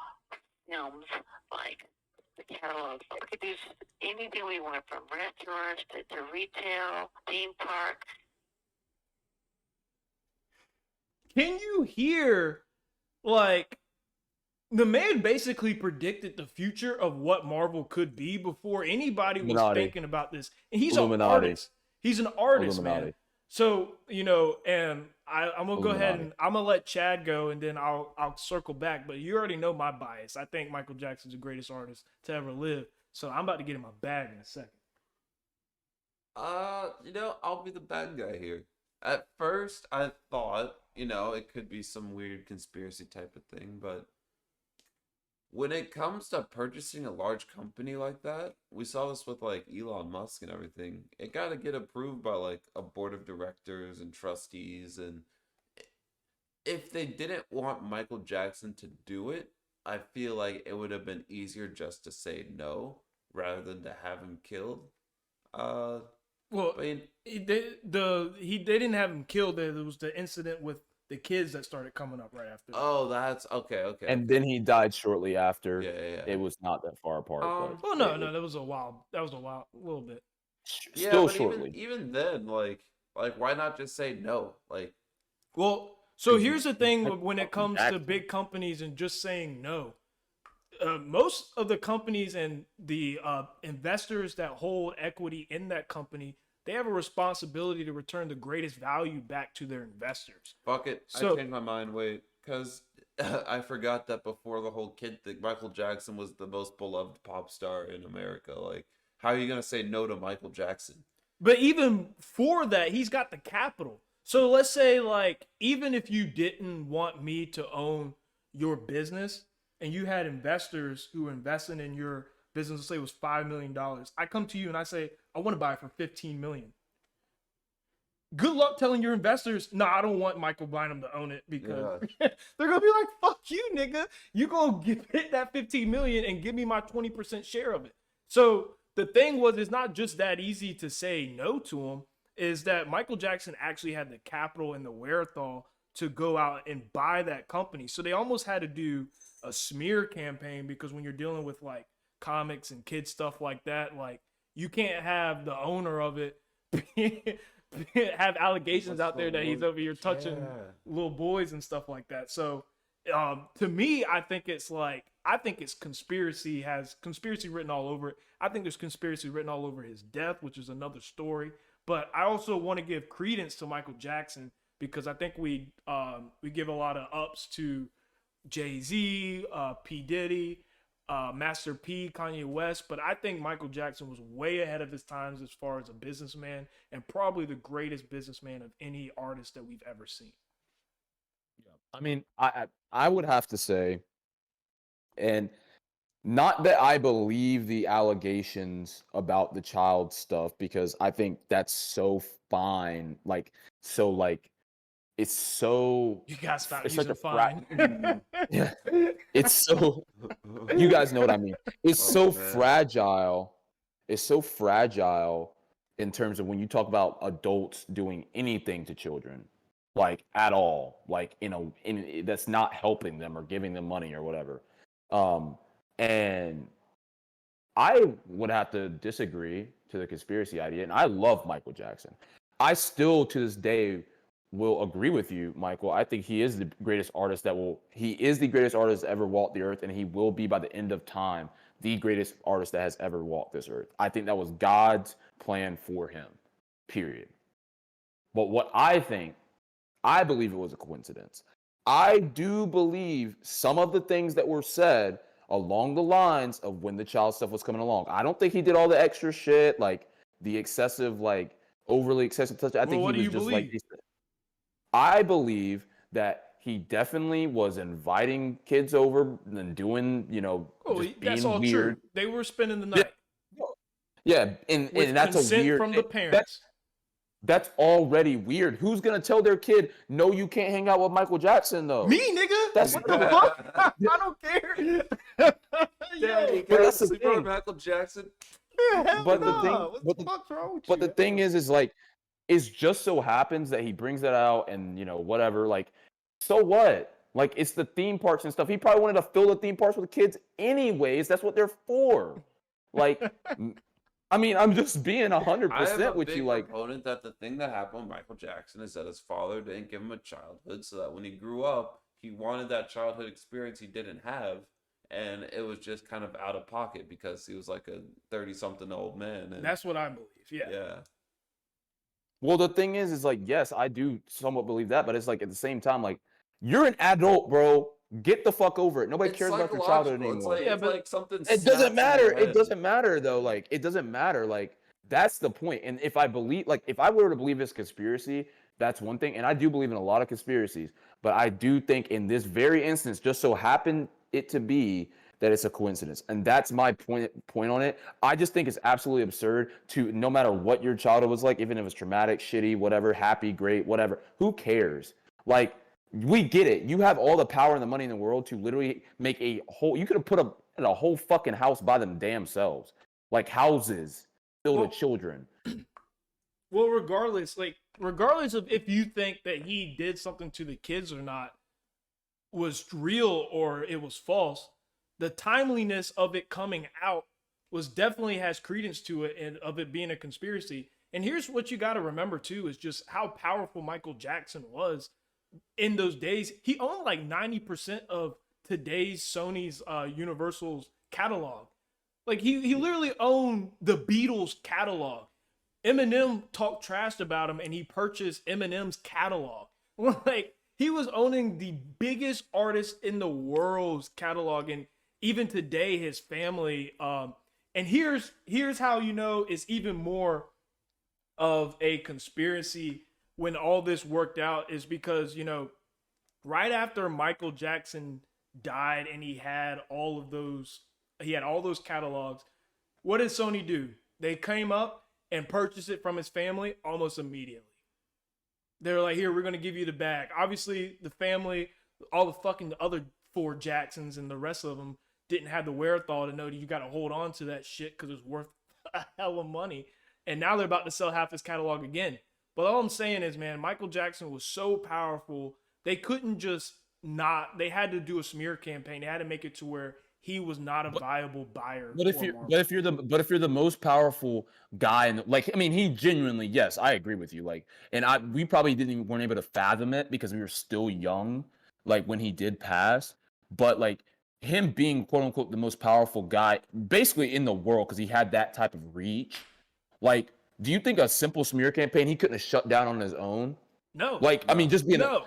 films, like the catalog. We could do anything we want, from restaurants to retail, theme park. Can you hear, like, the man basically predicted the future of what Marvel could be before anybody was thinking about this. And he's an artist. He's an artist, man. So, and I'm going to go ahead and I'm going to let Chad go, and then I'll circle back. But you already know my bias. I think Michael Jackson's the greatest artist to ever live. So I'm about to get in my bag in a second. I'll be the bad guy here. At first, I thought, it could be some weird conspiracy type of thing, but when it comes to purchasing a large company like that, we saw this with like Elon Musk and everything. It got to get approved by like a board of directors and trustees, and if they didn't want Michael Jackson to do it, I feel like it would have been easier just to say no rather than to have him killed. Well, I mean, they didn't have him killed. It was the incident with the kids that started coming up right after. oh, that's okay. And then he died shortly after. Yeah. It was not that far apart, but Oh no, that was a while. That was a little bit. Yeah, still but shortly. even then, like why not just say no? Like, Well, so Because here's the thing that's when it fucking comes to Jackson. big companies and just saying no. Most of the companies and the investors that hold equity in that company, they have a responsibility to return the greatest value back to their investors. fuck it. So- I changed my mind. Wait, because I forgot that before the whole kid thing, Michael Jackson was the most beloved pop star in America. Like, how are you gonna say no to Michael Jackson? But even for that, he's got the capital. So let's say, like, even if you didn't want me to own your business and you had investors who were investing in your business, let's say it was $5 million, I come to you and I say, I want to buy it for $15 million. Good luck telling your investors, no, I don't want Michael Bynum to own it because they're going to be like, fuck you, nigga. You going to hit that $15 million and give me my 20% share of it. So the thing was, it's not just that easy to say no to him, is that Michael Jackson actually had the capital and the wherewithal to go out and buy that company. So they almost had to do a smear campaign, because when you're dealing with like comics and kid stuff like that, like you can't have the owner of it have allegations out there that he's over here touching little boys and stuff like that. So to me, I think it's conspiracy, has conspiracy written all over it. I think there's conspiracy written all over his death, which is another story. But I also want to give credence to Michael Jackson, because I think we give a lot of ups to Jay-Z, P. Diddy, Master P, Kanye West, but I think Michael Jackson was way ahead of his times as far as a businessman, and probably the greatest businessman of any artist that we've ever seen. I mean, I would have to say, and not that I believe the allegations about the child stuff, because I think that's so fine. It's so You gotta stop it's using such a fine. yeah, it's so you guys know what I mean. It's Oh, so man. fragile. It's so fragile in terms of when you talk about adults doing anything to children, like at all, like that's not helping them or giving them money or whatever. And I would have to disagree to the conspiracy idea. And I love Michael Jackson. I still, to this day, will agree with you, Michael. I think he is the greatest artist he is the greatest artist that ever walked the earth, and he will be, by the end of time, the greatest artist that has ever walked this earth. I think that was God's plan for him, period. But what I believe it was a coincidence. I do believe some of the things that were said along the lines of when the child stuff was coming along. I don't think he did all the extra shit, like the excessive, like overly excessive touch. I think what he do was you just believe? like, I believe that he definitely was inviting kids over and doing, just That's being all weird. true. They were spending the night Yeah, and with that's a consent weird from the parents. That's already weird. Who's gonna tell their kid, no, you can't hang out with Michael Jackson though? Me, nigga. That's What the fuck? I don't care. Daddy, but that's the sleep on thing. Michael Jackson. But the thing- what but the the- fuck's wrong with But you? the thing is like, it just so happens that he brings that out, and whatever. Like, so what? Like, it's the theme parks and stuff. He probably wanted to fill the theme parks with kids anyways. That's what they're for. Like, I mean, I'm just being 100% with you. Like, proponent that the thing that happened with Michael Jackson is that his father didn't give him a childhood, so that when he grew up, he wanted that childhood experience he didn't have, and it was just kind of out of pocket because he was like a 30-something old man. And That's what I believe. Yeah. yeah. well, the thing is like, yes, I do somewhat believe that, but it's like at the same time, like, you're an adult, bro. Get the fuck over it. Nobody cares about your childhood anymore. It's like something. It doesn't matter. It doesn't matter though. Like, it doesn't matter. Like, that's the point. And if I were to believe this conspiracy, that's one thing. And I do believe in a lot of conspiracies, but I do think in this very instance, just so happened it to be that it's a coincidence. And that's my point on it. I just think it's absolutely absurd to, no matter what your childhood was like, even if it's traumatic, shitty, whatever, happy, great, whatever, who cares? Like, we get it. You have all the power and the money in the world to literally make you could have put a whole fucking house by them damn selves. Like houses filled with children. Well, regardless of if you think that he did something to the kids or not, was real or it was false, the timeliness of it coming out was definitely has credence to it and of it being a conspiracy. And here's what you got to remember too is just how powerful Michael Jackson was in those days. He owned like 90% of today's Sony's Universal's catalog. Like he literally owned the Beatles catalog. Eminem talked trash about him and he purchased Eminem's catalog. Like he was owning the biggest artist in the world's catalog, and even today his family and here's how you know it's even more of a conspiracy when all this worked out is because, you know, right after Michael Jackson died and he had all those catalogs, what did Sony do? They came up and purchased it from his family almost immediately. They're like, here, we're going to give you the bag. Obviously, the family, all the fucking other 4 Jacksons and the rest of them didn't have the wherewithal to know that you got to hold on to that shit because it's worth a hell of money. And now they're about to sell half his catalog again. But all I'm saying is, man, Michael Jackson was so powerful. They couldn't just not, they had to do a smear campaign. They had to make it to where he was not a viable buyer. But if you're the most powerful guy, and like, I mean, he genuinely, yes, I agree with you. Like, and we probably weren't able to fathom it because we were still young, like when he did pass. But like him being quote unquote the most powerful guy, basically in the world, because he had that type of reach. Like, do you think a simple smear campaign he couldn't have shut down on his own? No. Like, I mean, just being no.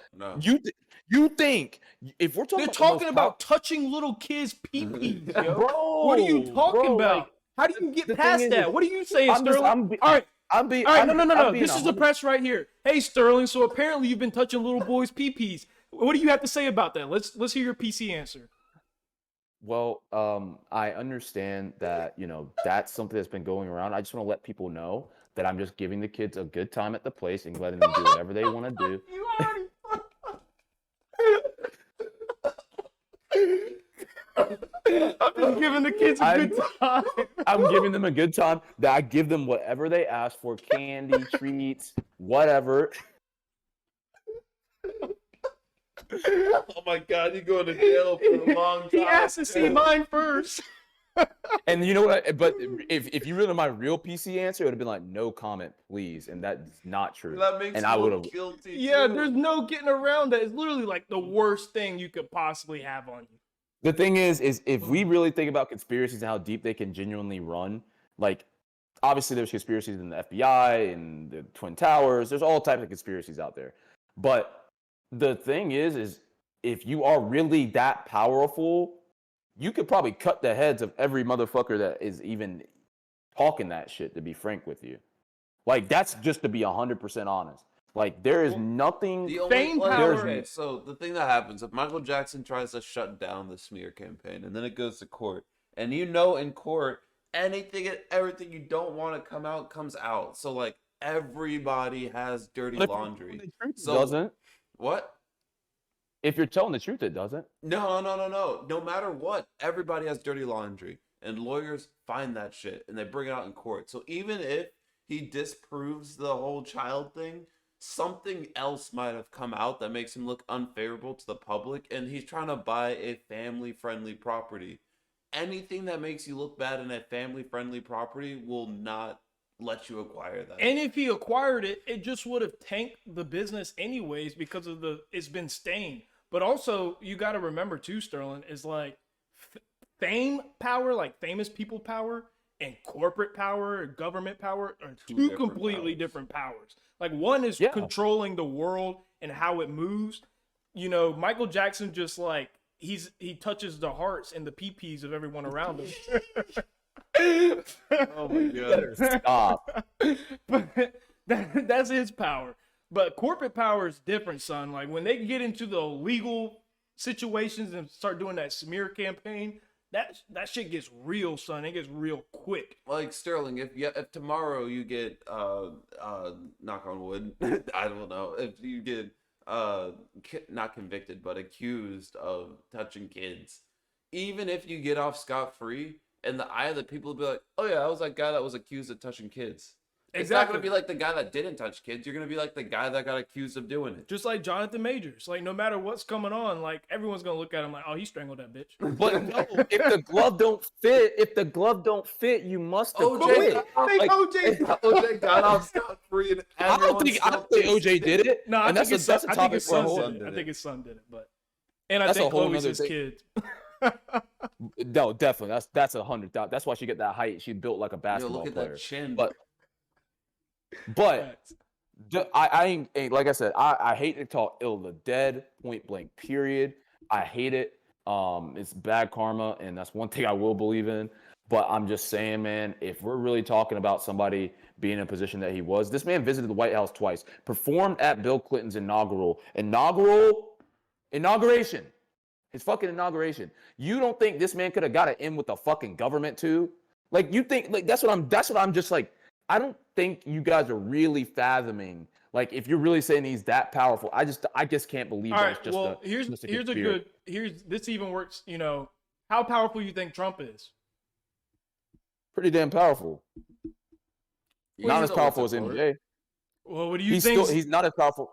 You think if we're talking, they're talking about touching little kids' pee-pees, yo. Bro, what are you talking about? Like, how do you get past that? What are you saying, Sterling? All right. No. This is the press right here. Hey, Sterling. So apparently you've been touching little boys' pee-pees. What do you have to say about that? Let's hear your PC answer. Well, I understand that, you know, that's something that's been going around. I just want to let people know that I'm just giving the kids a good time at the place and letting them do whatever they want to do. You already. I'm just giving the kids a good time. I'm giving them a good time. That I give them whatever they ask for, candy, treats, whatever. Oh my God, you're going to jail for a long time. He has to see mine first. And you know what? But if you really know my real PC answer, it would have been like, no comment, please. And that's not true. That makes and me I would have guilty. Yeah, too. there's no getting around that. It's literally like the worst thing you could possibly have on you. The thing is if we really think about conspiracies and how deep they can genuinely run, like obviously there's conspiracies in the FBI and the Twin Towers. There's all types of conspiracies out there. But the thing is if you are really that powerful, you could probably cut the heads of every motherfucker that is even talking that shit, to be frank with you. Like, that's just to be 100% honest. Like, there is nothing... Fame power... Okay, so the thing that happens, if Michael Jackson tries to shut down the smear campaign, and then it goes to court, and you know in court, anything and everything you don't want to come out comes out. So, like, everybody has dirty laundry. So, doesn't? What? If you're telling the truth, it doesn't. No. No matter what, everybody has dirty laundry. And lawyers find that shit, and they bring it out in court. So even if he disproves the whole child thing, something else might have come out that makes him look unfavorable to the public, and he's trying to buy a family-friendly property. Anything that makes you look bad in a family-friendly property will not let you acquire that. And if he acquired it, it just would have tanked the business anyways because of it's been stained. But also, you got to remember too, Sterling, is like fame power, like famous people power, and corporate power, and government power are two completely different powers. Like one is controlling the world and how it moves. You know, Michael Jackson just like he touches the hearts and the pee-pees of everyone around him. Oh my God! Stop. But that's his power. But corporate power is different, son. Like when they get into the legal situations and start doing that smear campaign, that shit gets real, son. It gets real quick. Like Sterling, if tomorrow you get knock on wood, I don't know, if you get not convicted but accused of touching kids, even if you get off scot-free, in the eye of the people will be like, oh yeah, I was that guy that was accused of touching kids. It's not gonna be like the guy that didn't touch kids. You're gonna be like the guy that got accused of doing it. Just like Jonathan Majors. Like, no matter what's coming on, like, everyone's going to look at him like, oh, he strangled that bitch. But no, if the glove don't fit, you must have quit. OJ got off scot-free and I don't think OJ did it. No, I and think that's a topic for a whole. I think his son did it, but and I That's a think whole Chloe's nother his thing. kid. No, definitely. That's 100,000. That's why she get that height. She built like a Yo, basketball look at player. that chin. But I ain't like I said. I hate to talk ill of the dead. Point blank. Period. I hate it. It's bad karma, and that's one thing I will believe in. But I'm just saying, man, if we're really talking about somebody being in a position that he was, this man visited the White House twice, performed at Bill Clinton's inauguration. His fucking inauguration. You don't think this man could have got it in with the fucking government too? Like, you think, like, that's what I'm just like, I don't think you guys are really fathoming, like, if you're really saying he's that powerful. I just can't believe All that right, it's just well, this even works, you know, how powerful you think Trump is? pretty damn powerful. Not as powerful as MJ. Well, what do you think? He's not as powerful.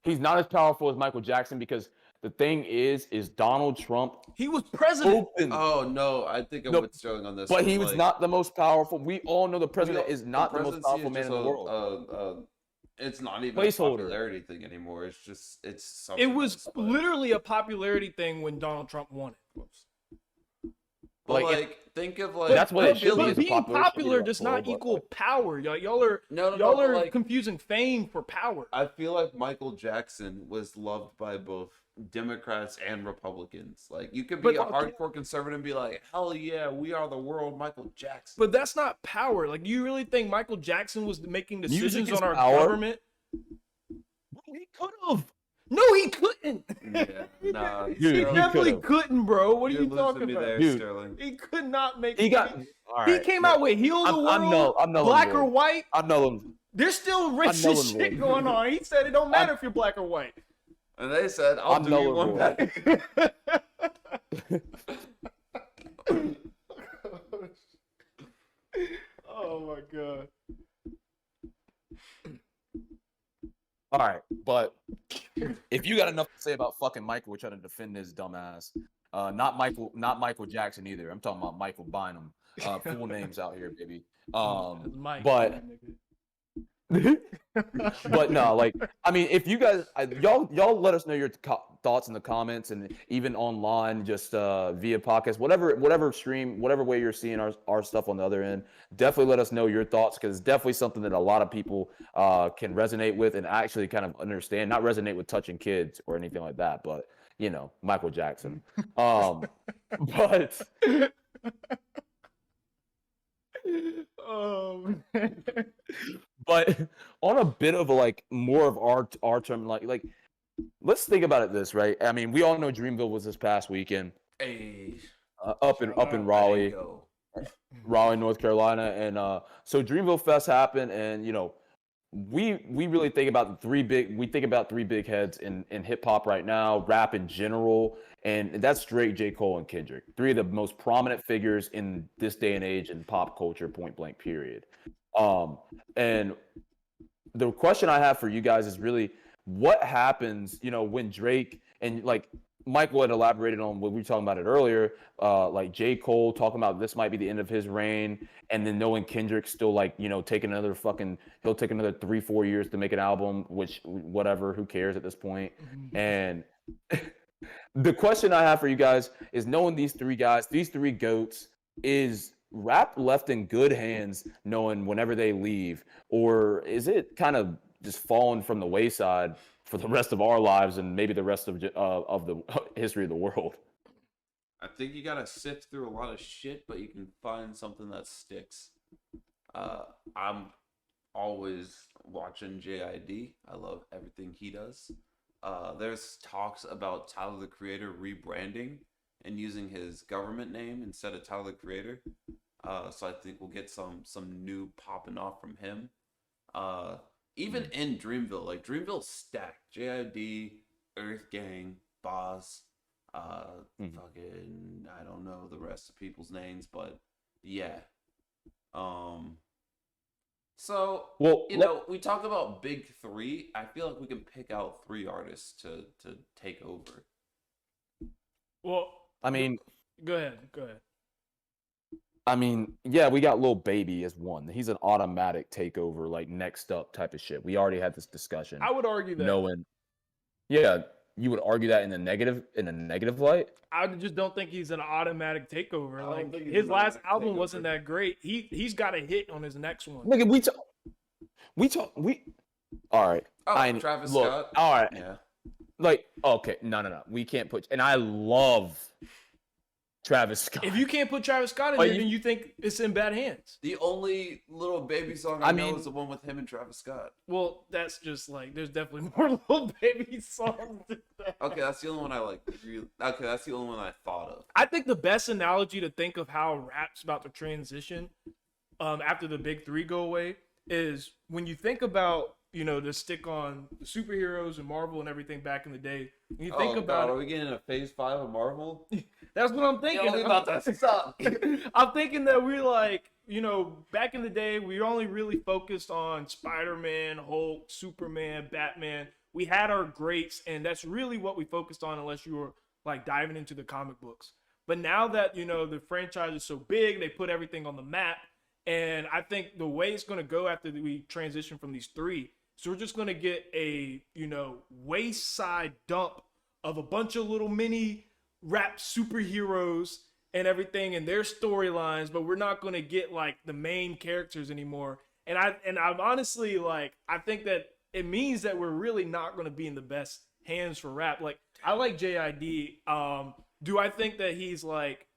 He's not as powerful as Michael Jackson because the thing is Donald Trump. He was president. Oh no, I think I'm with Sterling on this. But he was not the most powerful. We all know the president is not the most powerful man in the world. It's not even a popularity thing anymore. It's something. It was literally a popularity thing when Donald Trump won it. But like think of like that's what it should be. But being popular does not equal power. Y'all are confusing fame for power. I feel like Michael Jackson was loved by both Democrats and Republicans. Like, you could be a hardcore conservative and be like, hell yeah, we are the world, Michael Jackson. But that's not power. Like, do you really think Michael Jackson was making decisions on our government? He could have. No, he couldn't. Yeah, nah, he definitely couldn't, bro. What are you talking about? There, Sterling. He could not make. He came out with "Heal the World," I'm black or white. I'm knowing. There's still racist shit going on. He said it don't matter if you're black or white. And they said, "I'll do you one back." Oh my god. All right, but if you got enough to say about fucking Michael, we're trying to defend his dumb ass. Not Michael Jackson either. I'm talking about Michael Bynum. Full names out here, baby. But no, like, I mean, if you guys, y'all let us know your thoughts in the comments and even online, just via podcast, whatever stream, whatever way you're seeing our stuff on the other end. Definitely let us know your thoughts, because it's definitely something that a lot of people can resonate with and actually kind of understand. Not resonate with touching kids or anything like that, but you know, Michael Jackson. But. But on a bit of a, like, more of our term, like let's think about it this, right? I mean, we all know Dreamville was this past weekend. Hey, up in Raleigh, North Carolina, and so Dreamville Fest happened, and you know, we really think about three big heads in hip hop right now, rap in general, and that's Drake, J. Cole, and Kendrick. Three of the most prominent figures in this day and age in pop culture, point blank, period. And the question I have for you guys is really, what happens, you know, when Drake and, like, Michael had elaborated on what we were talking about it earlier, like J. Cole talking about this might be the end of his reign, and then knowing Kendrick still, like, you know, he'll take another 3-4 years to make an album, which, whatever, who cares at this point? And the question I have for you guys is, knowing these three guys, these three GOATs, is rap left in good hands knowing whenever they leave, or is it kind of just falling from the wayside for the rest of our lives and maybe the rest of the history of the world? I think you gotta sift through a lot of shit, but you can find something that sticks. I'm always watching JID. I love everything he does. There's talks about Tyler the Creator rebranding and using his government name instead of Tyler the Creator. So I think we'll get some new popping off from him. Even in Dreamville, like, Dreamville stacked. JID, Earth Gang, Boss, fucking, I don't know the rest of people's names, but yeah. So, Well, we talk about big three. I feel like we can pick out 3 artists to take over. Well, I mean, go ahead. yeah, we got Lil Baby as one. He's an automatic takeover, like next up type of shit. We already had this discussion. I would argue that. Knowing, yeah, you would argue that in a negative light. I just don't think he's an automatic takeover. I don't Like think he's his an last automatic album takeover. wasn't that great. He's got a hit on his next one. Look, we. All right. Travis look, Scott. All right. Yeah. Like, okay, no. We can't put. And I love Travis Scott. If you can't put Travis Scott in there, then you think it's in bad hands. The only Little Baby song I know is the one with him and Travis Scott. Well, that's just like there's definitely more Lil Baby songs than that. Okay, that's the only one I like. Okay, that's the only one I thought of. I think the best analogy to think of how rap's about to transition after the big three go away is when you think about, to stick on the superheroes and Marvel and everything back in the day. When you think about are we getting a phase 5 of Marvel? that's what I'm thinking. We about to stop. I'm thinking that we're like, back in the day, we only really focused on Spider-Man, Hulk, Superman, Batman. We had our greats, and that's really what we focused on unless you were like diving into the comic books. But now that, the franchise is so big, they put everything on the map. And I think the way it's going to go after we transition from these three, so we're just going to get a, wayside dump of a bunch of little mini rap superheroes and everything and their storylines, but we're not going to get like the main characters anymore. And I'm honestly like, I think that it means that we're really not going to be in the best hands for rap. Like, I like JID. Do I think that he's like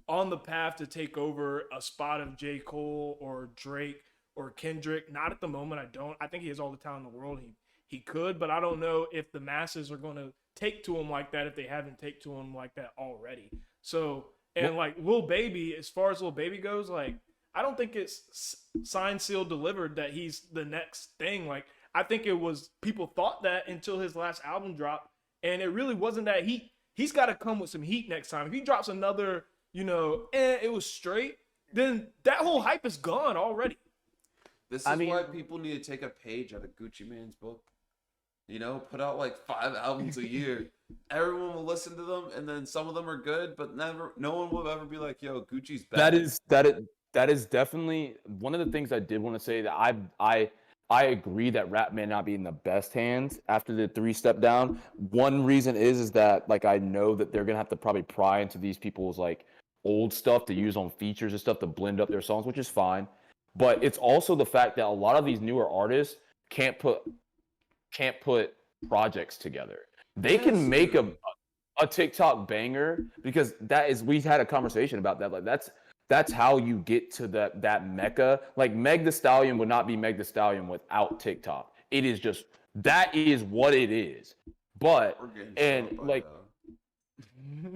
on the path to take over a spot of J. Cole or Drake or Kendrick? Not at the moment. I don't. I think he has all the talent in the world. He could, but I don't know if the masses are going to take to him like that if they haven't taken to him like that already. So, and like Lil Baby, as far as Lil Baby goes, like, I don't think it's signed, sealed, delivered that he's the next thing. Like, I think it was, people thought that until his last album dropped, and it really wasn't that heat. He's got to come with some heat next time. If he drops another, it was straight, then that whole hype is gone already. This is why people need to take a page out of Gucci Mane's book. Put out like 5 albums a year. Everyone will listen to them, and then some of them are good, but no one will ever be like, "Yo, Gucci's bad." That is definitely one of the things I did want to say, that I agree that rap may not be in the best hands after the 3 step down. One reason is that, like, I know that they're gonna have to probably pry into these people's like old stuff to use on features and stuff to blend up their songs, which is fine. But it's also the fact that a lot of these newer artists can't put projects together. They can make a TikTok banger, because we had a conversation about that. Like, that's how you get to that mecca. Like, Meg The Stallion would not be Meg The Stallion without TikTok. It is just, that is what it is. But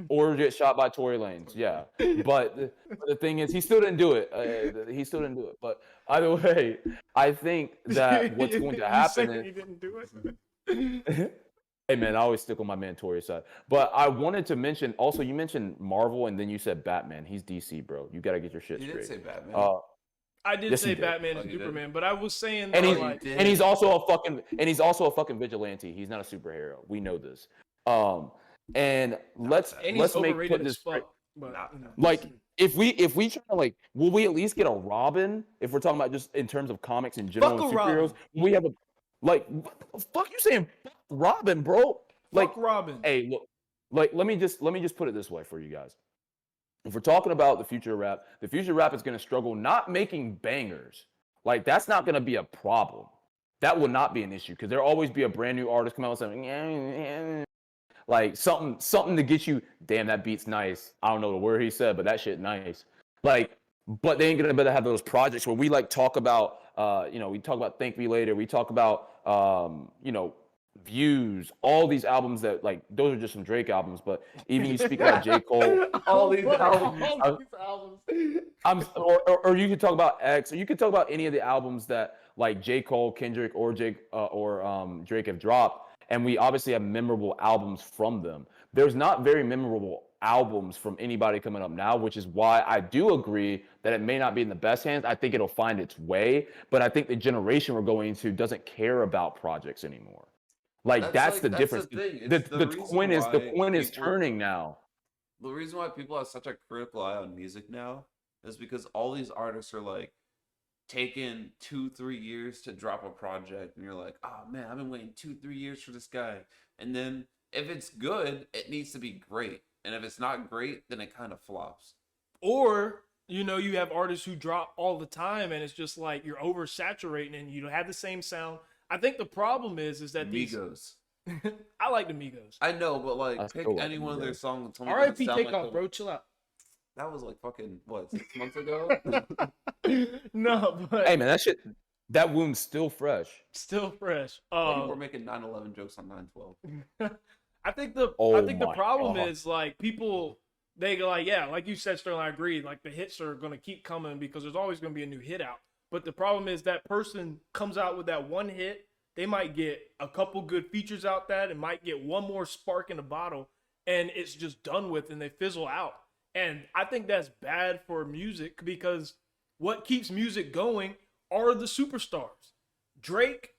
or get shot by Tory Lanez, yeah. But the thing is, he still didn't do it. But either way, I think that what's going to happen is, he didn't do it. Hey man, I always stick on my man Tory side. But I wanted to mention also, you mentioned Marvel and then you said Batman. He's DC, bro. You gotta get your shit straight. You didn't say Batman. I did Yes, say he did. Batman Oh, and you did? Superman, but I was saying And that, he's also a fucking vigilante. He's not a superhero. We know this. And let's and he's make overrated put as this straight. fuck. But, Like, if we try to, like, will we at least get a Robin if we're talking about just in terms of comics in general Fuck and a superheroes? Robin. We have what the fuck you saying? Fuck Robin, bro. Like, fuck Robin. hey, look, like, let me just put it this way for you guys. If we're talking about the future of rap is going to struggle not making bangers. Like, that's not going to be a problem. That will not be an issue, because there'll always be a brand new artist come out with something, like something to get you, damn, that beat's nice. I don't know the word he said, but that shit nice. Like, but they ain't going to be able to have those projects where we like talk about, we talk about Thank Me Later. We talk about, Views, all these albums that, like, those are just some Drake albums, but even you speak about J. Cole, All these albums. or you could talk about X, or you could talk about any of the albums that like J. Cole, Kendrick, or Drake have dropped, and we obviously have memorable albums from them. There's not very memorable albums from anybody coming up now, which is why I do agree that it may not be in the best hands. I think it'll find its way, but I think the generation we're going into doesn't care about projects anymore. Like that's the difference. The thing. The It's the reason coin is the why coin is people- turning now. The reason why people have such a critical eye on music now is because all these artists are like taking 2-3 years to drop a project, and you're like, oh man, I've been waiting 2-3 years for this guy. And then if it's good, it needs to be great. And if it's not great, then it kind of flops. Or, you know, you have artists who drop all the time and it's just like you're oversaturating and you have the same sound. I think the problem is that Migos. I like the Migos. I know, but like, I pick still like any one of their Migos. songs. And tell me R.I.P. doesn't sound Takeoff, like the- bro. Chill out. That was like fucking, what, 6 months ago? No, but Hey man, that wound's still fresh. still fresh. People were making 9/11 jokes on 9/12. I think the Oh the my problem God. is like people they go like, yeah, like you said, Sterling, I agree. Like the hits are gonna keep coming because there's always gonna be a new hit out. But the problem is that person comes out with that one hit, they might get a couple good features out that and might get one more spark in the bottle, and it's just done with and they fizzle out. And I think that's bad for music because what keeps music going are the superstars. Drake,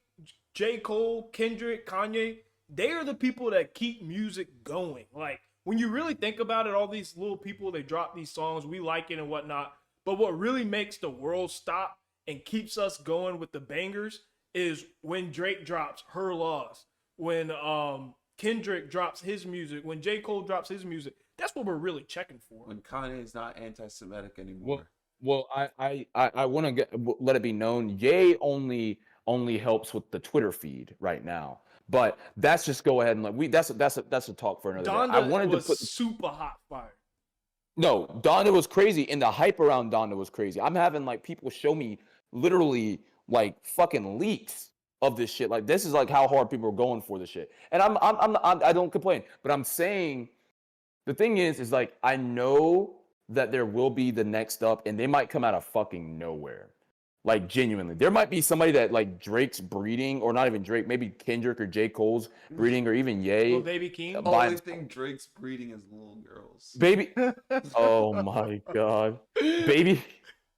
J. Cole, Kendrick, Kanye, they are the people that keep music going. Like, when you really think about it, all these little people, they drop these songs, we like it and whatnot. But what really makes the world stop and keeps us going with the bangers is when Drake drops Her Loss, when Kendrick drops his music, when J. Cole drops his music. That's what we're really checking for. When Kanye is not anti-Semitic anymore. Well, I want to let it be known. Ye only helps with the Twitter feed right now, but that's just go ahead and like that's a talk for another day. I Donda wanted was to put super hot fire. no Donda was crazy, and the hype around Donda was crazy. I'm having like people show me literally like fucking leaks of this shit. Like this is like how hard people are going for this shit, and I don't complain, but I'm saying the thing is like I know that there will be the next up, and they might come out of fucking nowhere. Like genuinely, there might be somebody that like Drake's breeding, or not even Drake, maybe Kendrick or J. Cole's breeding, or even Ye. Little Baby Keem. The only thing Drake's breeding is little girls. Baby, oh my god, Baby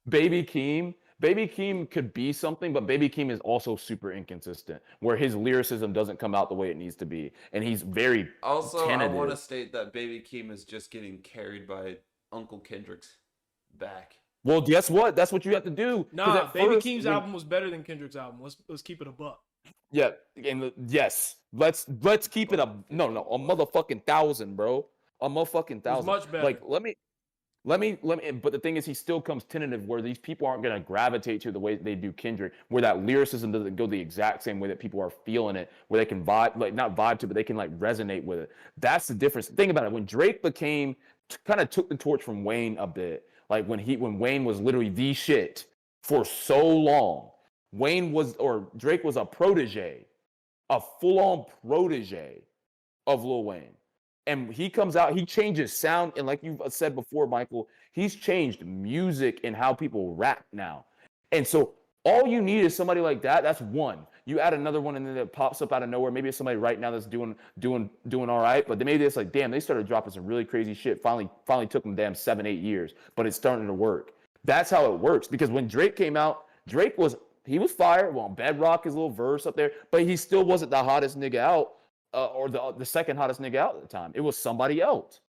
Keem could be something, but Baby Keem is also super inconsistent, where his lyricism doesn't come out the way it needs to be, and he's very Also, tentative. I want to state that Baby Keem is just getting carried by Uncle Kendrick's back. Well, guess what? That's what you have to do. 'Cause Nah, at Baby first, Keem's when- album was better than Kendrick's album. Let's keep it a buck. Yeah, and yes, let's keep it a motherfucking 1,000, bro. A motherfucking 1,000. much better. Like let me. But the thing is, he still comes tentative, where these people aren't gonna gravitate to the way they do Kendrick, where that lyricism doesn't go the exact same way that people are feeling it, where they can vibe, like not vibe to, but they can like resonate with it. That's the difference. Think about it. When Drake kind of took the torch from Wayne a bit, like when Wayne was literally the shit for so long. Drake was a protege, a full-on protege of Lil Wayne. And he comes out, he changes sound, and like you've said before, Michael, he's changed music and how people rap now. And so all you need is somebody like that. That's one. You add another one, and then it pops up out of nowhere. Maybe it's somebody right now that's doing all right, but maybe it's like, damn, they started dropping some really crazy shit. Finally took them damn 7-8 years, but it's starting to work. That's how it works. Because when Drake came out, he was fire. Well, Bedrock, his little verse up there, but he still wasn't the hottest nigga out. Or the second hottest nigga out at the time. It was somebody else.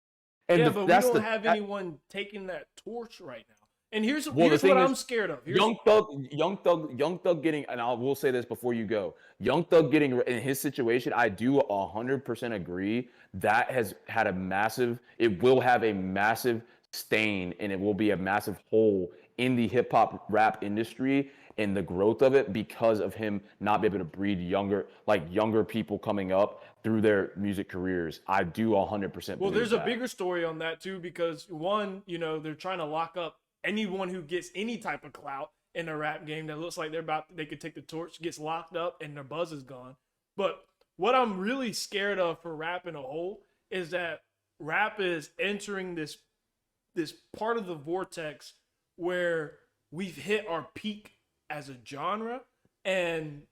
And But we don't have anyone taking that torch right now. And here's what I'm scared of. Young Thug getting, and I will say this before you go, Young Thug getting in his situation, I do 100% agree that it will have a massive stain, and it will be a massive hole in the hip hop rap industry and the growth of it, because of him not being able to breed younger people coming up through their music careers. I do 100% Well, believe there's that. a bigger story on that too, because one, they're trying to lock up anyone who gets any type of clout in a rap game that looks like they could take the torch, gets locked up, and their buzz is gone. But what I'm really scared of for rap in a whole is that rap is entering this part of the vortex where we've hit our peak as a genre, and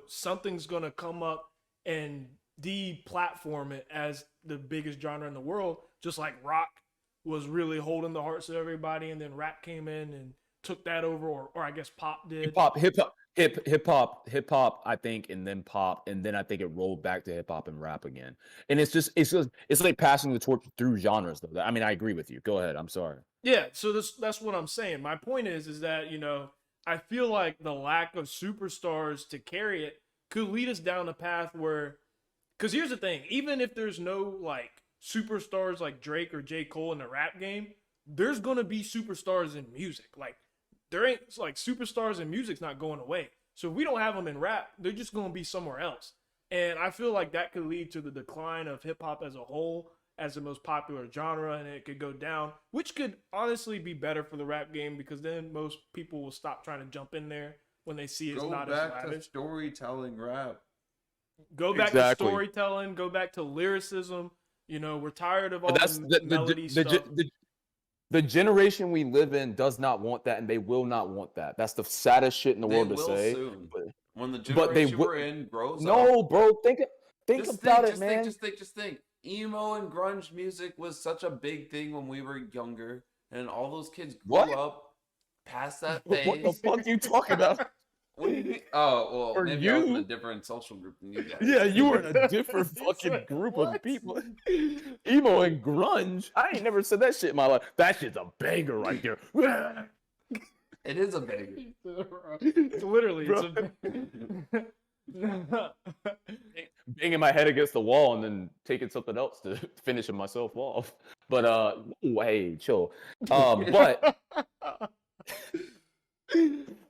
something's gonna come up and deplatform it as the biggest genre in the world, just like rock was really holding the hearts of everybody, and then rap came in and took that over, or I guess pop did. Hip hop, I think, and then pop, and then I think it rolled back to hip hop and rap again. And it's like passing the torch through genres, though. I mean, I agree with you. Go ahead. I'm sorry. Yeah, so that's what I'm saying. My point is that, you know, I feel like the lack of superstars to carry it could lead us down a path where, because here's the thing, even if there's no like superstars like Drake or J. Cole in the rap game, there's gonna be superstars in music. Like there ain't like superstars in music's not going away. So if we don't have them in rap, they're just gonna be somewhere else. And I feel like that could lead to the decline of hip hop as a whole, as the most popular genre, and it could go down, which could honestly be better for the rap game, because then most people will stop trying to jump in there when they see it's not as Go back to lavish. storytelling rap. Go back Exactly. to storytelling, go back to lyricism. You know, we're tired of all But that's the melody stuff. the generation we live in does not want that, and they will not want that. That's the saddest shit in the They world to will say. soon. When the but they generation will- we're in grows up. No, bro, think Just about think, it, man. Just think. Emo and grunge music was such a big thing when we were younger, and all those kids grew What? up past that What phase. the fuck are you talking about? What do you mean? Oh, well, For maybe I was in you? a different social group than you guys. Yeah, you were in a different He fucking said, group "What?" of people. Emo and grunge. I ain't never said that shit in my life. That shit's a banger right there. It is a banger. It's literally, Bro. it's Banging my head against the wall and then taking something else to finishing myself off. But hey, chill. But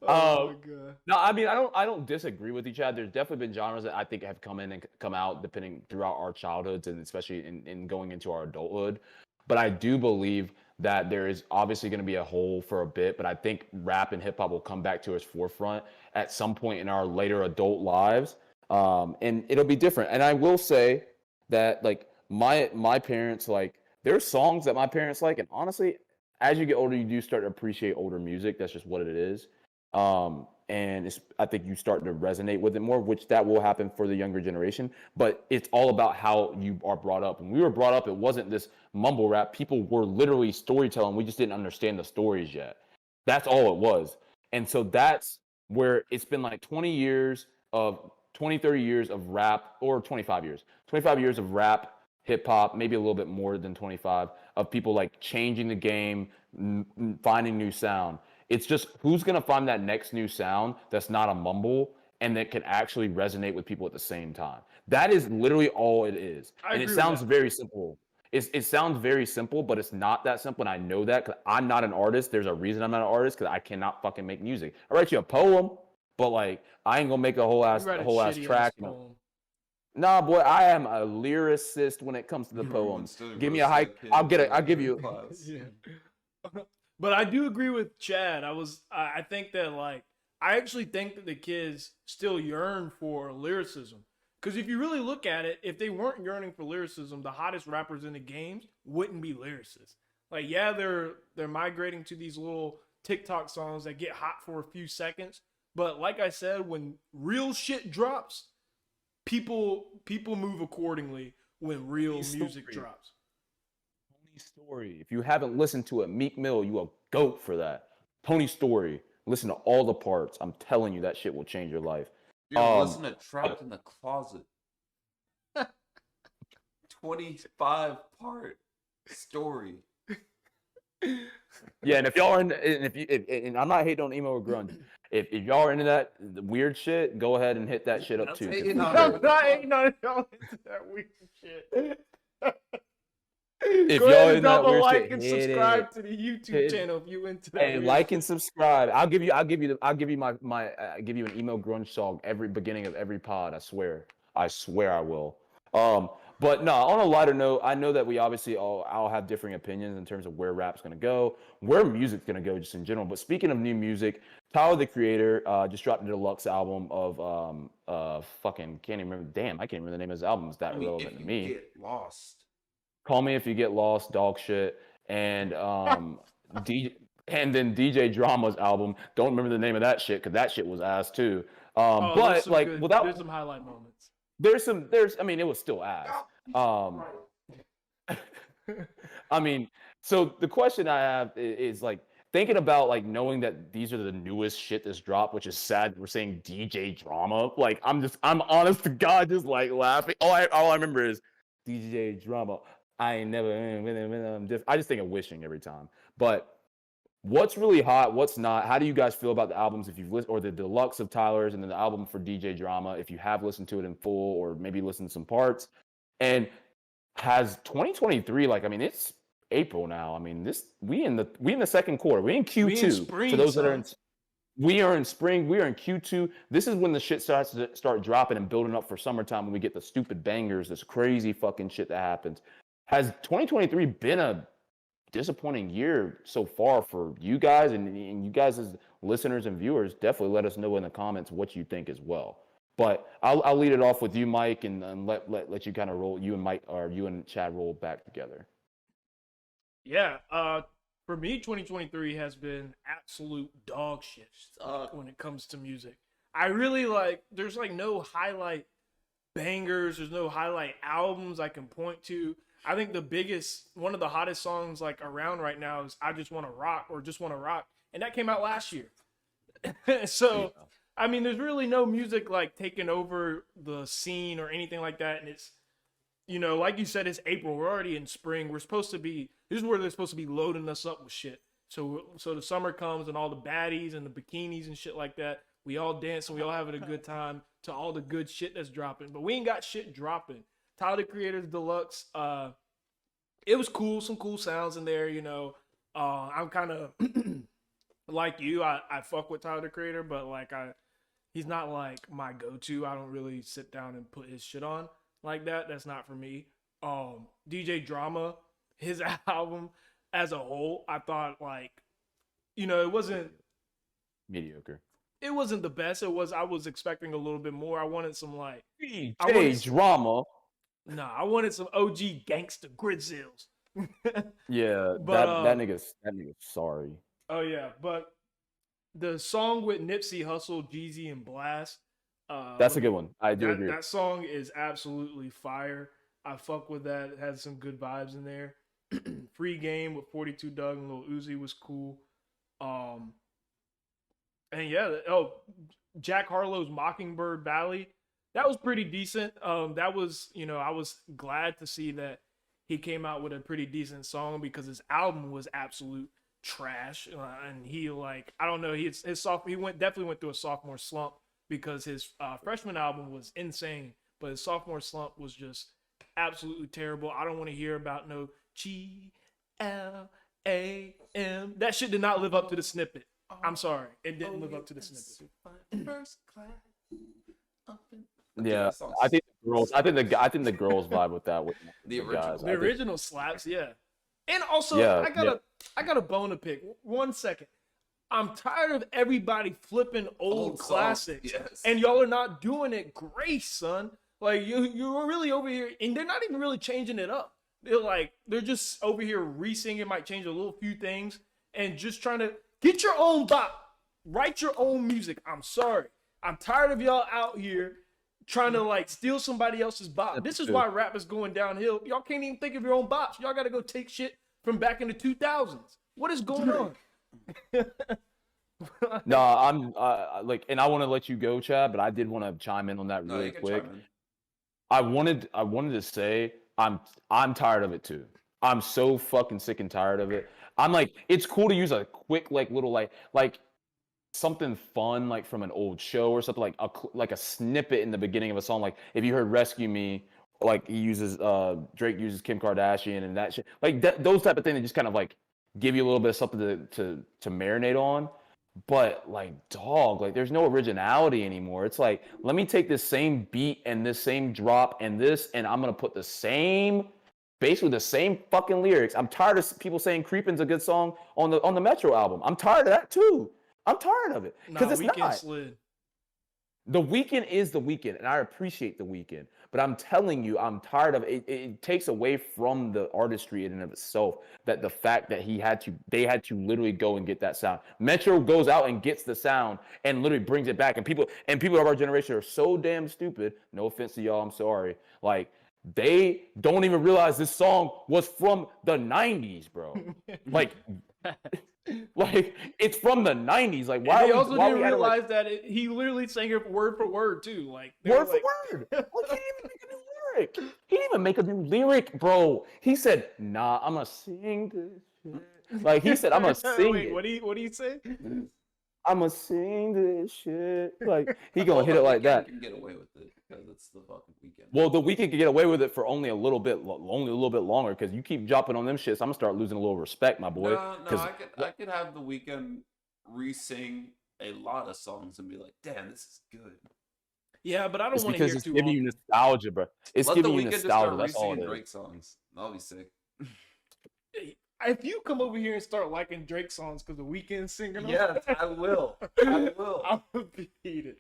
oh my god. no, I mean I don't disagree with each other. There's definitely been genres that I think have come in and come out depending throughout our childhoods and especially in going into our adulthood. But I do believe that there is obviously going to be a hole for a bit, but I think rap and hip hop will come back to its forefront at some point in our later adult lives. And it'll be different. And I will say that like my parents, like there's songs that my parents like, and honestly, as you get older, you do start to appreciate older music. That's just what it is. And I think you start to resonate with it more, which that will happen for the younger generation. But it's all about how you are brought up. When we were brought up, it wasn't this mumble rap. People were literally storytelling. We just didn't understand the stories yet. That's all it was. And so that's where it's been like 20 years of 20, 30 years of rap, or 25 years. 25 years of rap, hip hop, maybe a little bit more than 25, of people like changing the game, finding new sound. It's just who's going to find that next new sound that's not a mumble and that can actually resonate with people at the same time. That is literally all it is. I And it agree with sounds that. very simple. It sounds very simple, but it's not that simple. And I know that because I'm not an artist. There's a reason I'm not an artist, because I cannot fucking make music. I write you a poem, but like I ain't gonna make a whole ass You write a ass shitty-ass track. You know? poem. Nah, boy, I am a lyricist when it comes to the poems. Give me a hike. I'll give you. Yeah. But I do agree with Chad. I think that like I actually think that the kids still yearn for lyricism. Because if you really look at it, if they weren't yearning for lyricism, the hottest rappers in the games wouldn't be lyricists. Like, yeah, they're migrating to these little TikTok songs that get hot for a few seconds. But like I said, when real shit drops, people move accordingly when real music drops. Pony Story. If you haven't listened to it, Meek Mill, you a goat for that. Pony Story. Listen to all the parts. I'm telling you, that shit will change your life. Listen to Trapped in the Closet. 25-part story. Yeah, and if y'all are in, and I'm not hating on emo or grunge. If y'all are into that weird shit, go ahead and hit that shit up too. hating I'm on it. not hating on y'all into that weird shit. If Go y'all ahead and in that drop a weird like shit, and hit subscribe it. to the YouTube Hit it. channel if you into that. Hey, weird like shit. and subscribe. I'll give you an emo grunge song every beginning of every pod. I swear I will. But no, on a lighter note, I know that we obviously all have differing opinions in terms of where rap's gonna go, where music's gonna go just in general. But speaking of new music, Tyler the Creator just dropped a deluxe album of fucking can't even remember. Damn, I can't remember the name of his album. It's that relevant If to you me. get lost. Call Me If You Get Lost, dog shit, and and then DJ Drama's album. Don't remember the name of that shit because that shit was ass too. Oh, there's But some like good- without there's some highlight moments. there's I mean it was still ass. I mean, so the question I have is like thinking about like knowing that these are the newest shit that's dropped, which is sad. We're saying DJ drama. Like I'm honest to God, just like laughing. All I remember is DJ drama. I ain't never. I just think of wishing every time. But what's really hot? What's not? How do you guys feel about the albums if you've listened, or the deluxe of Tyler's and then the album for DJ Drama if you have listened to it in full or maybe listened to some parts? And has 2023, like, I mean, it's April now. I mean, we in the second quarter. We in Q2. We in spring, For those that are son. we are in spring. We are in Q2. This is when the shit starts to start dropping and building up for summertime when we get the stupid bangers, this crazy fucking shit that happens. Has 2023 been a disappointing year so far for you guys, and you guys as listeners and viewers? Definitely let us know in the comments what you think as well. But I'll lead it off with you, Mike, and let you kind of roll. You and Mike, or you and Chad, roll back together. Yeah, for me, 2023 has been absolute dog shit when it comes to music. I really there's like no highlight bangers, there's no highlight albums I can point to. I think one of the hottest songs like around right now is I Just Wanna Rock, or Just Wanna Rock, and that came out last year. So, I mean, there's really no music like taking over the scene or anything like that, and it's, like you said, it's April. We're already in spring. This is where they're supposed to be loading us up with shit. So the summer comes and all the baddies and the bikinis and shit like that. We all dance and we all having a good time to all the good shit that's dropping. But we ain't got shit dropping. Tyler the Creator's Deluxe, it was cool. Some cool sounds in there, I'm kind of like you. I fuck with Tyler the Creator, but he's not like my go-to. I don't really sit down and put his shit on like that. That's not for me. DJ Drama, his album as a whole, I thought it wasn't Mediocre. It wasn't the best. I was expecting a little bit more. I wanted some DJ Drama. Nah, I wanted some OG gangster Grizzills. Yeah, but that nigga's sorry. Oh yeah, but the song with Nipsey Hussle, Jeezy, and Blast. That's a good one. I do agree. That song is absolutely fire. I fuck with that. It has some good vibes in there. Free Game with 42 Doug and Lil Uzi was cool. And yeah, Jack Harlow's Mockingbird Valley, that was pretty decent. That was, I was glad to see that he came out with a pretty decent song because his album was absolute trash. And he I don't know, he definitely went through a sophomore slump because his freshman album was insane, but his sophomore slump was just absolutely terrible. I don't want to hear about no GLAM. That shit did not live up to the snippet. I'm sorry, it didn't live up to the snippet. First class. Yeah, I think the girls vibe with that. With The original. guys. The I think- original slaps, yeah. And also, Yeah, I got a bone to pick. 1 second. I'm tired of everybody flipping old songs, classics, yes. and y'all are not doing it great, son. Like you're really over here, and they're not even really changing it up. They're just over here re-singing, might change a few things, and just trying to get your own bop, write your own music. I'm sorry, I'm tired of y'all out here trying to steal somebody else's bop. This is why rap is going downhill. Y'all can't even think of your own bops. Y'all got to go take shit from back in the 2000s. What is going on? No, I'm and I want to let you go, Chad, but I did want to chime in on that No, really you can quick. chime in. I wanted to say I'm tired of it too. I'm so fucking sick and tired of it. I'm it's cool to use a quick little something fun from an old show or something like a snippet in the beginning of a song. Like if you heard "Rescue Me," he uses Drake uses Kim Kardashian and that shit. Those type of things that just kind of give you a little bit of something to marinate on. But dog, there's no originality anymore. It's let me take this same beat and this same drop and this, and I'm gonna put basically the same fucking lyrics. I'm tired of people saying "Creepin's" a good song on the Metro album. I'm tired of that too. I'm tired of it because it's Weeknd not. slid. The Weeknd is the Weeknd, and I appreciate the Weeknd. But I'm telling you, I'm tired of it. It takes away from the artistry in and of itself. That the fact that they had to literally go and get that sound. Metro goes out and gets the sound and literally brings it back. And people of our generation are so damn stupid. No offense to y'all, I'm sorry. they don't even realize this song was from the 90s, bro. Like, like it's from the 90s. Like, why? And they are we, also why didn't we had to, realize that he literally sang it word for word too. Like they word were for word. Like, he didn't even make a new lyric. He didn't even make a new lyric, bro. He said, "Nah, I'ma sing this shit." Like he said, "I'ma sing Wait, it. what do you say? I'ma sing this shit." Like he gonna Well, hit the it like Weeknd that. can get away with it because it's the fucking weekend. Well, the Weeknd could get away with it for only a little bit longer. Because you keep dropping on them shits, I'm gonna start losing a little respect, my boy. No, I could have the Weeknd re-sing a lot of songs and be like, damn, this is good. Yeah, but I don't It's want to hear because it's too giving you often. nostalgia, bro. It's Let the giving you Weeknd just nostalgia. start That's all re-singing it is. Drake songs. That'll be sick. If you come over here and start liking Drake songs because the Weeknd singing them, Yes, I will. I will. I'm gonna be heated.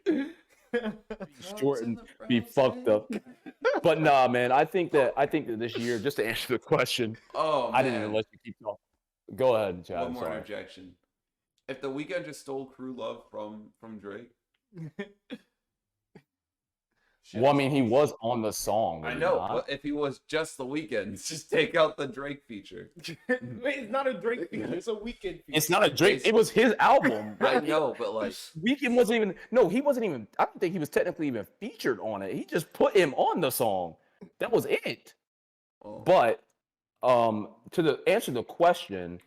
Jordan be fucked up. But nah, man, I think that this year, just to answer the question, Oh, man. I didn't even let you keep talking. Go ahead, Chad. One more Sorry. interjection. If the Weeknd just stole Crew Love from Drake. Well, I mean, he was on the song. I was he know, not? but if he was just the Weeknd, just take out the Drake feature. Wait, it's not a Drake feature. It's a Weeknd feature. It's not a Drake. It was his album. I know, but like, Weeknd wasn't even. No, he wasn't even. I don't think he was technically even featured on it. He just put him on the song. That was it. oh, But to answer the question,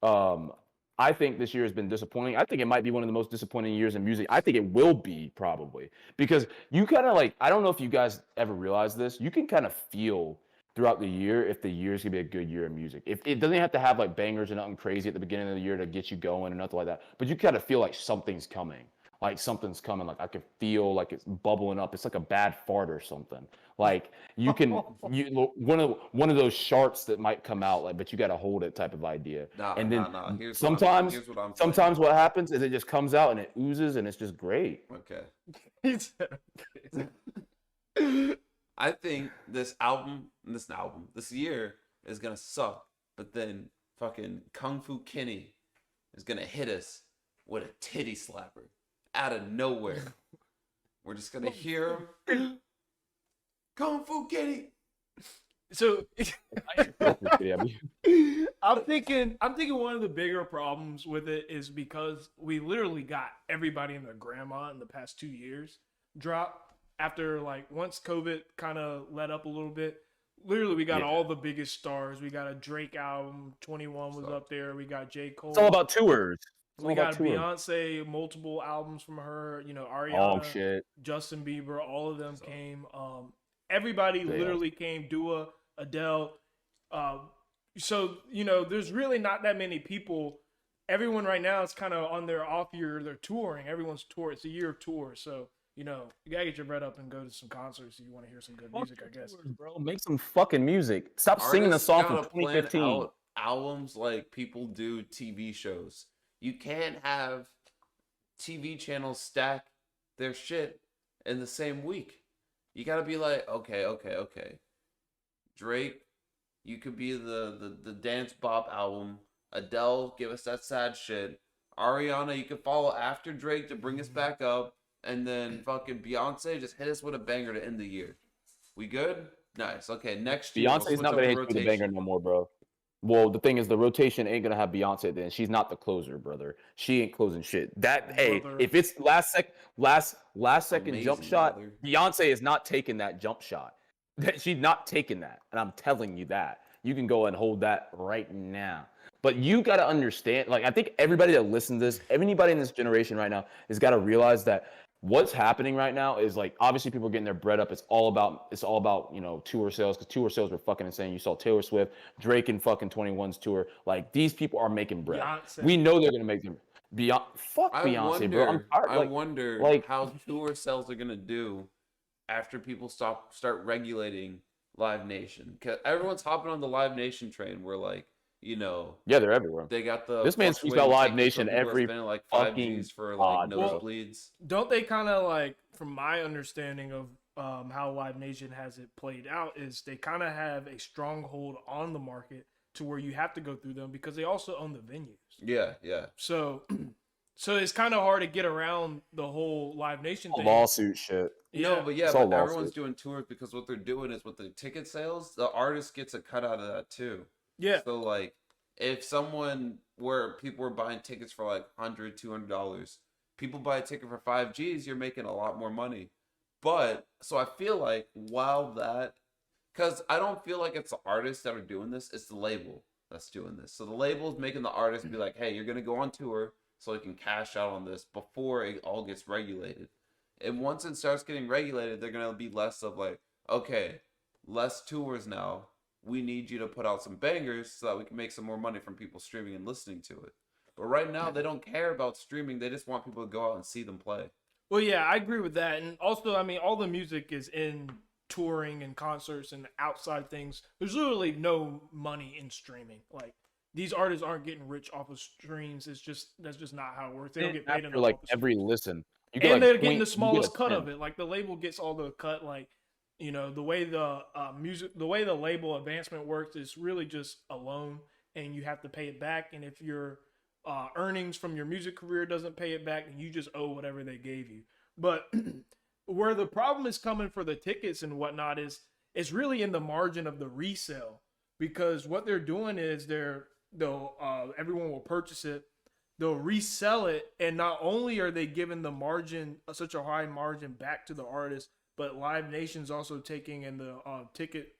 I think this year has been disappointing. I think it might be one of the most disappointing years in music. I think it will be probably because you kind of like, I don't know if you guys ever realize this. You can kind of feel throughout the year if the year is gonna be a good year in music. If it doesn't have to have like bangers and nothing crazy at the beginning of the year to get you going and nothing like that, but you kind of feel like something's coming. Like something's coming. Like I can feel like it's bubbling up. It's like a bad fart or something. Like you can one of those sharks that might come out. Like, but you got to hold it type of idea. And then Here's sometimes what I'm sometimes what happens is it just comes out and it oozes and it's just great. Okay. Okay. I think this year is gonna suck, but then fucking Kung Fu Kenny is gonna hit us with a titty slapper out of nowhere. We're just gonna hear him. Kung Fu Kenny. So I'm thinking one of the bigger problems with it is because we literally got everybody and their grandma in the past 2 years drop after like once COVID kind of let up a little bit. Literally, we got all the biggest stars. We got a Drake album, 21 was up there. We got J. Cole. It's all about tours. We got Beyonce, multiple albums from her. You know, Ariana, Justin Bieber, all of them came. Everybody literally came. Dua, Adele. So you know, there's really not that many people. Everyone right now is kind of on their off year. They're touring. Everyone's tour. It's a year of tour. So you know, you gotta get your bread up and go to some concerts if you want to hear some good music. I guess, bro, make some fucking music. Stop singing the song from 2015. Albums like people do TV shows. You can't have TV channels stack their shit in the same week. You gotta be like, okay. Drake, you could be the dance bop album. Adele, give us that sad shit. Ariana, you could follow after Drake to bring us back up. And then fucking Beyonce, just hit us with a banger to end the year. We good? Nice. Okay, next year. Beyonce's not gonna hit you with a banger no more, bro. Well, the thing is, the rotation ain't gonna have Beyonce. Then she's not the closer, brother. She ain't closing shit. If it's last second Amazing, jump shot, brother. Beyonce is not taking that jump shot. She's not taking that, and I'm telling you that. You can go and hold that right now. But you got to understand, like, I think everybody that listens to this, everybody in this generation right now has got to realize that what's happening right now is like, obviously people are getting their bread up. It's all about, you know, tour sales, because tour sales were fucking insane. You saw Taylor Swift, Drake and fucking 21's tour. Like, these people are making bread. Beyonce. We know they're going to make them. Beyonce, bro. I'm tired. I wonder how tour sales are going to do after people start regulating Live Nation. Because everyone's hopping on the Live Nation train. We're like, you know, they're everywhere. They got the this man speaks about Live Nation every every like fucking G's for like pod, nosebleeds. Don't they kind of like, from my understanding of how Live Nation has it played out, is they kind of have a stronghold on the market to where you have to go through them because they also own the venues. Yeah. So So it's kind of hard to get around the whole Live Nation thing. Lawsuit shit. No, but yeah, It's all but everyone's lawsuit. doing tours because what they're doing is with the ticket sales, the artist gets a cut out of that too. Yeah. So like, if where people were buying tickets for like $100, $200, people buy a ticket for 5 Gs, you're making a lot more money. But so I feel like because I don't feel like it's the artists that are doing this, it's the label that's doing this. So the label is making the artist be like, hey, you're gonna go on tour so you can cash out on this before it all gets regulated. And once it starts getting regulated, they're gonna be less of like, okay, less tours now. We need you to put out some bangers so that we can make some more money from people streaming and listening to it. But right now, they don't care about streaming. They just want people to go out and see them play. Well, yeah, I agree with that. And also, I mean, all the music is in touring and concerts and outside things. There's literally no money in streaming. Like, these artists aren't getting rich off of streams. That's just not how it works. They don't get paid After enough. like off of every listen. You and like they're getting the you get a smallest cut 10. of it. Like the label gets all the cut. Like, you know, the way the the way the label advancement works is really just a loan, and you have to pay it back. And if your earnings from your music career doesn't pay it back, then you just owe whatever they gave you. But where the problem is coming for the tickets and whatnot is it's really in the margin of the resale, because what they're doing is they'll everyone will purchase it. They'll resell it, and not only are they giving the margin, such a high margin, back to the artist, but Live Nation's also taking, and the ticket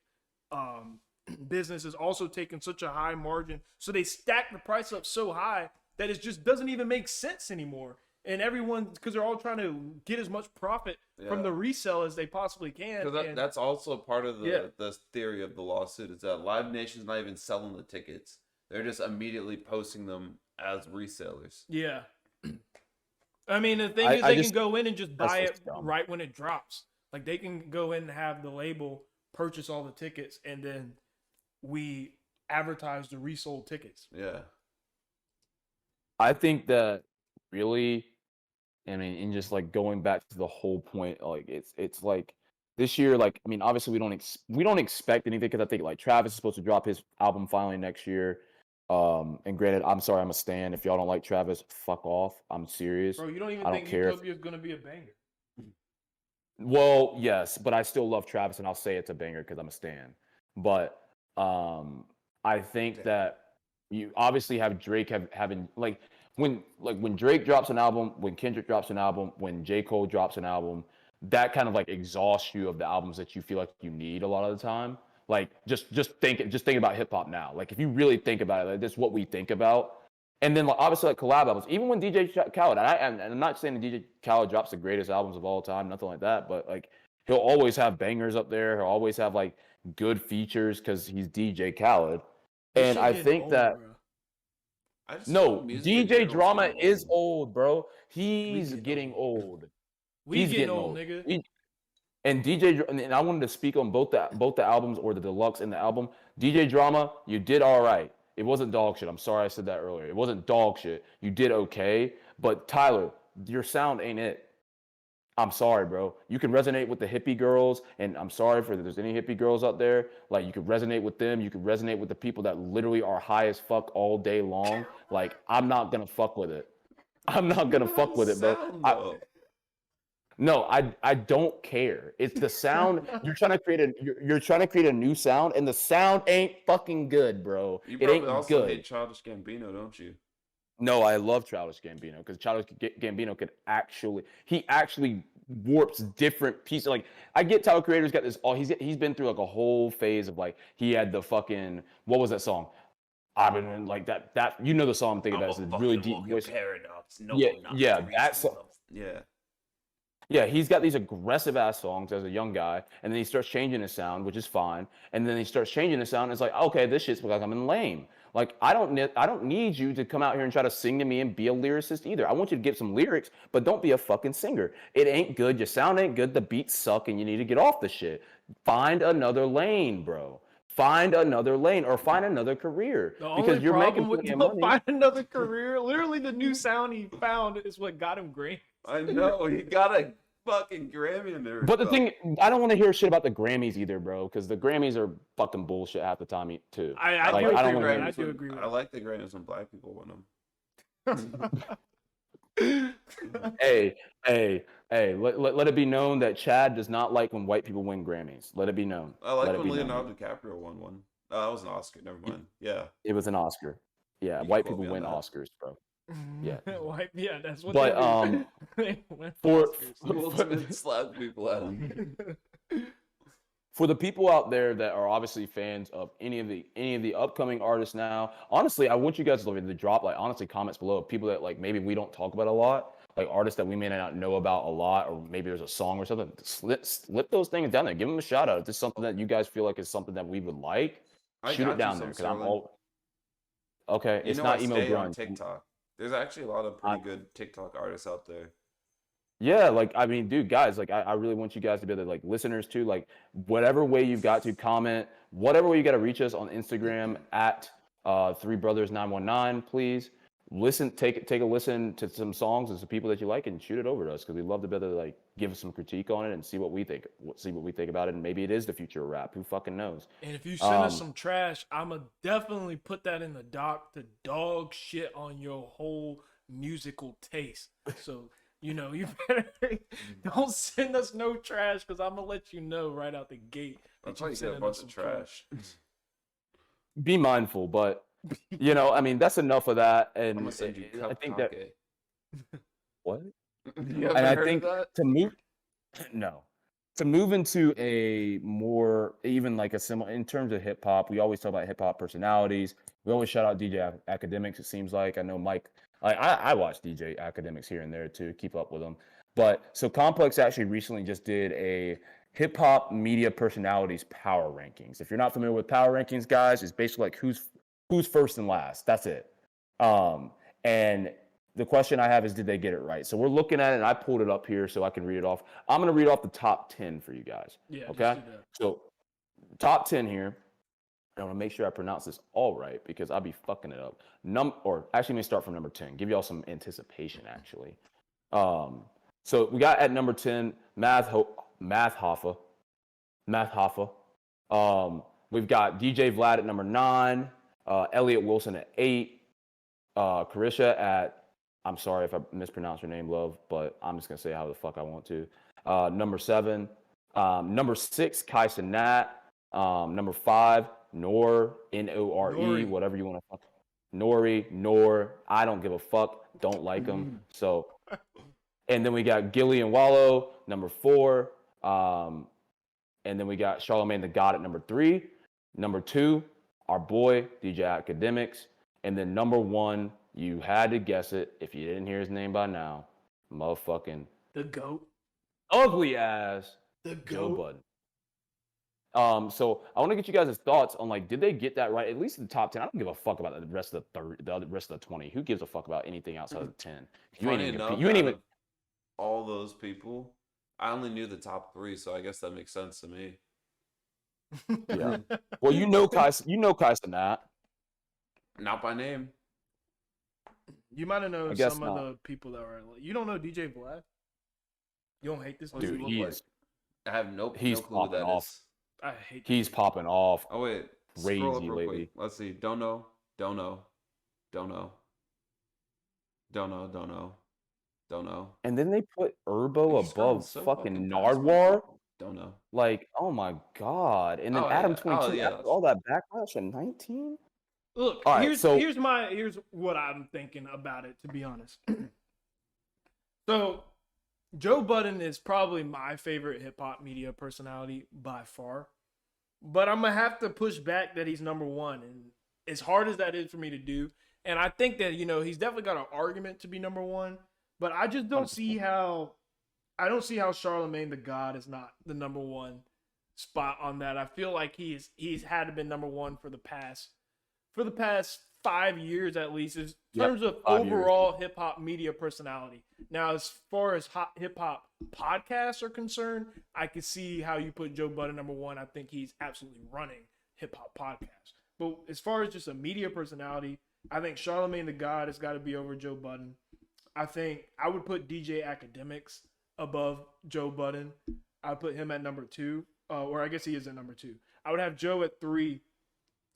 business is also taking such a high margin. So they stack the price up so high that it just doesn't even make sense anymore. And everyone, because they're all trying to get as much profit from the resale as they possibly can. Because that's also part of the theory of the lawsuit, is that Live Nation's not even selling the tickets. They're just immediately posting them as resellers. Yeah. I mean, the thing is, they can go in and just buy it right when it drops. Like, they can go in and have the label purchase all the tickets, and then we advertise the resold tickets. Yeah. I think that really, I mean, and just like going back to the whole point, like it's like this year, like, I mean, obviously we don't expect anything, because I think like Travis is supposed to drop his album finally next year. And granted, I'm sorry, I'm a stan. If y'all don't like Travis, fuck off. I'm serious. Bro, you don't even I think don't care Utopia is going to be a banger. Well, yes, but I still love Travis, and I'll say it's a banger because I'm a stan. But I think that you obviously have Drake having when Drake drops an album, when Kendrick drops an album, when J. Cole drops an album, that kind of like exhausts you of the albums that you feel like you need a lot of the time. Like just think about hip hop now. Like if you really think about it, like, this is what we think about. And then like, obviously like collab albums, even when DJ Khaled, and I'm not saying that DJ Khaled drops the greatest albums of all time, nothing like that, but like he'll always have bangers up there. He'll always have like good features because he's DJ Khaled. And I think that no, DJ Drama is old, bro. He's getting old. He's getting old, nigga. And and I wanted to speak on both the albums, or the deluxe and the album. DJ Drama, you did all right. It wasn't dog shit. I'm sorry I said that earlier. It wasn't dog shit. You did okay. But Tyler, your sound ain't it. I'm sorry, bro. You can resonate with the hippie girls, and I'm sorry if there's any hippie girls out there. Like, you can resonate with them. You can resonate with the people that literally are high as fuck all day long. Like, I'm not gonna fuck with it. I'm not gonna fuck with it, bro. No, I don't care. It's the sound. You're trying to create a new sound, and the sound ain't fucking good, bro. You it ain't also good. hate Childish Gambino, don't you? No, I love Childish Gambino, because Childish Gambino he actually warps different pieces. Like, I get Tyler Creator's got this. He's been through like a whole phase of like, he had the fucking, what was that song? I've been in like that you know the song I'm thinking about. It's a really deep voice. Paradox. No, Yeah, that song. Yeah. Yeah, he's got these aggressive ass songs as a young guy, and then he starts changing his sound, which is fine. And then he starts changing his sound, and it's like, okay, this shit's becoming lame. Like, I don't need you to come out here and try to sing to me and be a lyricist either. I want you to get some lyrics, but don't be a fucking singer. It ain't good. Your sound ain't good. The beats suck, and you need to get off the shit. Find another lane, bro. Find another lane, or find another career, because you're making plenty of money. Find another career. Literally, the new sound he found is what got him great. I know, he got a fucking Grammy in there. But the thing, I don't want to hear shit about the Grammys either, bro, because the Grammys are fucking bullshit half the time too. I do agree. I like the Grammys when black people win them. Hey, let it be known that Chad does not like when white people win Grammys. Let it be known. I like Let it when be known. Leonardo DiCaprio won one. That was an Oscar. Never mind. Yeah, It was an Oscar. Yeah, you can white quote people me on win that. Oscars, bro. Yeah. Yeah, that's what But they do. They win for Oscars. Will Smith slapped people at him. for the people out there that are obviously fans of any of the upcoming artists now, honestly, I want you guys to drop like honestly comments below of people that like maybe we don't talk about a lot, like artists that we may not know about a lot, or maybe there's a song or something. Slip those things down there. Give them a shout out. If this is something that you guys feel like is something that we would like, I shoot got it down you there some, because I'm Sterling. all okay. You It's know not I emo stay on grunge. TikTok. There's actually a lot of pretty good TikTok artists out there. Yeah, like I mean, dude, guys, like I really want you guys to be the like listeners too. Like whatever way you've got to comment, whatever way you got to reach us on Instagram at 3brothers919, please. Take a listen to some songs and some people that you like and shoot it over to us because we'd love to be able to like give us some critique on it and see what we think about it, and maybe it is the future of rap. Who fucking knows? And if you send us some trash, I'ma definitely put that in the doc to dog shit on your whole musical taste. So you know, you better don't send us no trash because I'm gonna let you know right out the gate. That's why you get a bunch of trash. Be mindful, but you know, I mean, that's enough of that. And I'm gonna send you I think that what? You haven't And I heard think of that? to move no to move into a more even like a similar in terms of hip hop, we always talk about hip hop personalities. We always shout out DJ Academics. It seems like I know Mike. I watch DJ Academics here and there too, keep up with them. But so Complex actually recently just did a hip hop media personalities power rankings. If you're not familiar with power rankings, guys, it's basically like who's first and last. That's it. And the question I have is, did they get it right? So we're looking at it, and I pulled it up here so I can read it off. I'm going to read off the top 10 for you guys. Yeah. Okay. Just do that. So top 10 here. I want to make sure I pronounce this all right because I'll be fucking it up. Or actually, let me start from number 10. Give y'all some anticipation, actually. So we got at number 10, Math Hoffa. We've got DJ Vlad at number 9, Elliot Wilson at 8, Carisha at, I'm sorry if I mispronounce your name, love, but I'm just going to say how the fuck I want to. Number 7, number 6, Kai Cenat. Number 5, Nore, Nore, whatever you want to fuck. Nore, I don't give a fuck. Don't like him. So, and then we got Gilly and Wallow, number 4. And then we got Charlamagne the God at number 3. Number 2, our boy, DJ Academics. And then number 1, you had to guess it if you didn't hear his name by now. Motherfucking The GOAT. ugly ass The Joe GOAT. Budden. So I want to get you guys' thoughts on like, did they get that right? At least in the top 10. I don't give a fuck about the rest of the rest of the 20. Who gives a fuck about anything outside of the 10? You ain't even all those people. I only knew the top 3, so I guess that makes sense to me. Yeah. Well, you know Kai Cenat. Not by name. You might have known guess some not. of the people that were. You don't know DJ Vlad? You don't hate this What does dude? he look like? I have no clue who popping that off. is. I hate. He's popping off. Oh wait, Crazy scroll up real lately. quick. Let's see. Don't know. And then they put Urbo He's scrolling above so fucking fast, Nardwar. Don't know. Like, oh my god. And then Oh, Adam yeah. 22 Oh, yeah. after all that backlash in 19. Look, All right, here's what I'm thinking about it, to be honest. So, Joe Budden is probably my favorite hip hop media personality by far, but I'm gonna have to push back that he's number 1, and as hard as that is for me to do, and I think that he's definitely got an argument to be number 1, but I just don't see how. I don't see how Charlamagne the God is not the number 1 spot on that. I feel like he's had to be number 1 for the past 5 years at least, in terms of overall hip hop media personality. Now, as far as hip hop podcasts are concerned, I can see how you put Joe Budden number 1. I think he's absolutely running hip hop podcasts. But as far as just a media personality, I think Charlamagne the God has got to be over Joe Budden. I think I would put DJ Academics above Joe Budden. I put him at number 2, or I guess he is at number 2. I would have Joe at 3.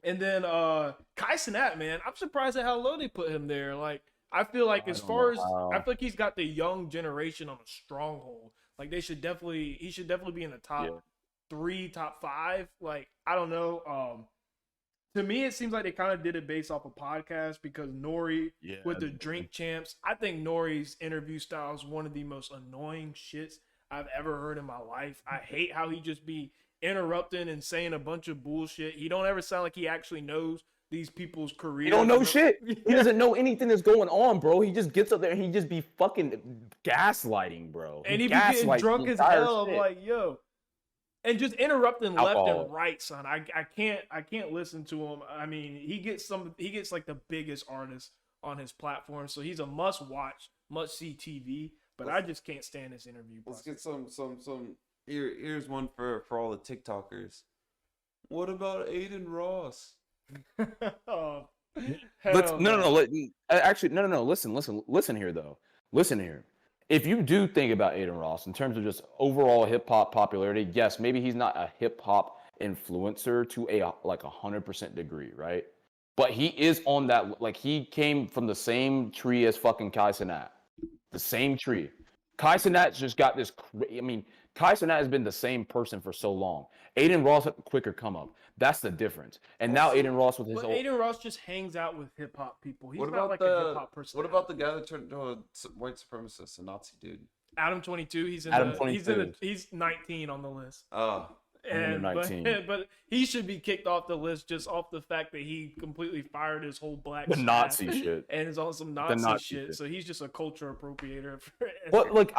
And then Kai Cenat, man, I'm surprised at how low they put him there. Like, I feel like I as don't far know as how. I feel like he's got the young generation on a stronghold. Like he should definitely be in the top Yeah. 3, top 5. Like I don't know. To me, it seems like they kind of did it based off a podcast because Nori Yeah. with the Drink Champs. I think Nori's interview style is one of the most annoying shits I've ever heard in my life. I hate how he just be interrupting and saying a bunch of bullshit. He don't ever sound like he actually knows these people's careers. He don't know shit. Yeah. He doesn't know anything that's going on, bro. He just gets up there and he just be fucking gaslighting, bro. And he be getting gaslights drunk the as entire hell. I'm shit. like, yo. And just interrupting left Alcohol. and right, son. I can't listen to him. I mean, he gets like the biggest artists on his platform, so he's a must watch, must see TV. But I just can't stand this interview. Let's get some. Here's one for all the TikTokers. What about Aiden Ross? Oh, Let's hell no. Actually, no. Listen here though. Listen here. If you do think about Aiden Ross in terms of just overall hip hop popularity, yes, maybe he's not a hip hop influencer to a like 100% degree, right? But he is on that. Like he came from the same tree as fucking Kai Cenat, the same tree. Kai Cenat's just got this. I mean, Kai Cenat has been the same person for so long. Aiden Ross had the quicker come up. That's the difference. And now Aiden Ross with his But Aiden Ross just hangs out with hip hop people. He's What not about like the a hip hop person. What about the guy that turned into a white supremacist, a Nazi dude? Adam 22? He's in Adam the, 22. He's 19 on the list. Oh, And number but, 19. but he should be kicked off the list just off the fact that he completely fired his whole black the staff Nazi shit. and is on some Nazi, Nazi shit. shit. So he's just a culture appropriator. But like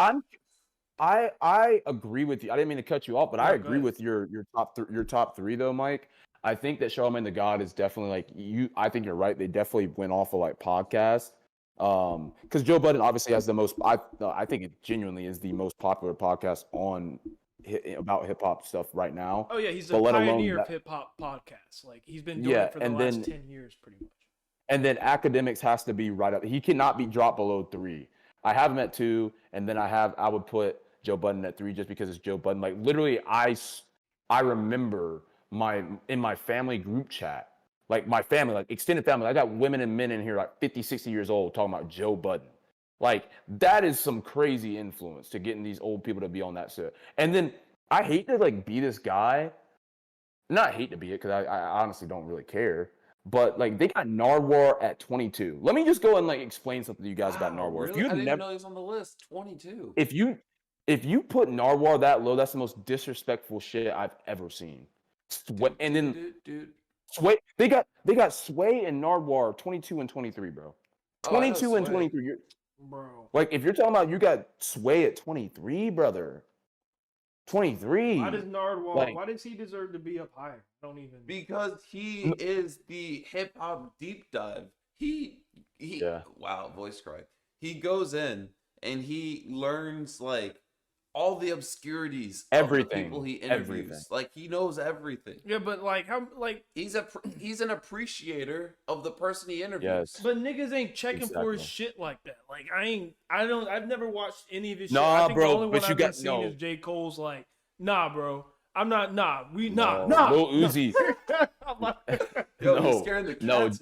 I agree with you. I didn't mean to cut you off, but I No, go agree ahead. with your top three though, Mike. I think that Charlamagne the God is definitely like you. I think you're right. They definitely went off of like podcast. Because Joe Budden obviously has the most. I think it genuinely is the most popular podcast on about hip hop stuff right now. Oh yeah, he's But a let alone pioneer of that- hip hop podcasts. Like he's been doing Yeah, it for the and last then- 10 years, pretty much. And then academics has to be right up. He cannot be dropped below 3. I have him at 2, and then I would put Joe Budden at 3 just because it's Joe Budden. Like literally, I remember in my family group chat, like my family, like extended family. I got women and men in here like 50, 60 years old talking about Joe Budden. Like that is some crazy influence to getting these old people to be on that set. And then I hate to like be this guy. Not hate to be it because I honestly don't really care. But like they got Nardwuar at 22. Let me just go and like explain something to you guys about wow, Nardwuar. Really? I didn't know he was on the list. 22. If you put Nardwuar that low, that's the most disrespectful shit I've ever seen. And then dude. Sway, they got Sway and Nardwuar 22 and 23, bro. Oh, I know 22 and Sway. 23. Bro. Like if you're talking about you got Sway at 23, brother. 23. Why does Nardwuar, Like- why does he deserve to be up higher? I don't even. Because he is the hip hop deep dive. He Yeah. Wow, voice cry. He goes in and he learns like all the obscurities of the Everything. people he interviews. Everything. Like he knows everything. Yeah, but like how like He's an appreciator of the person he interviews. Yes. but niggas ain't checking for his Exactly. shit like that. Like I've never watched any of his shit. Nah, I think bro, the only but one you I've been got- seeing no. is J. Cole's like, nah, bro. I'm not Lil Uzi. I'm like, Yo, No, he's scaring the cats,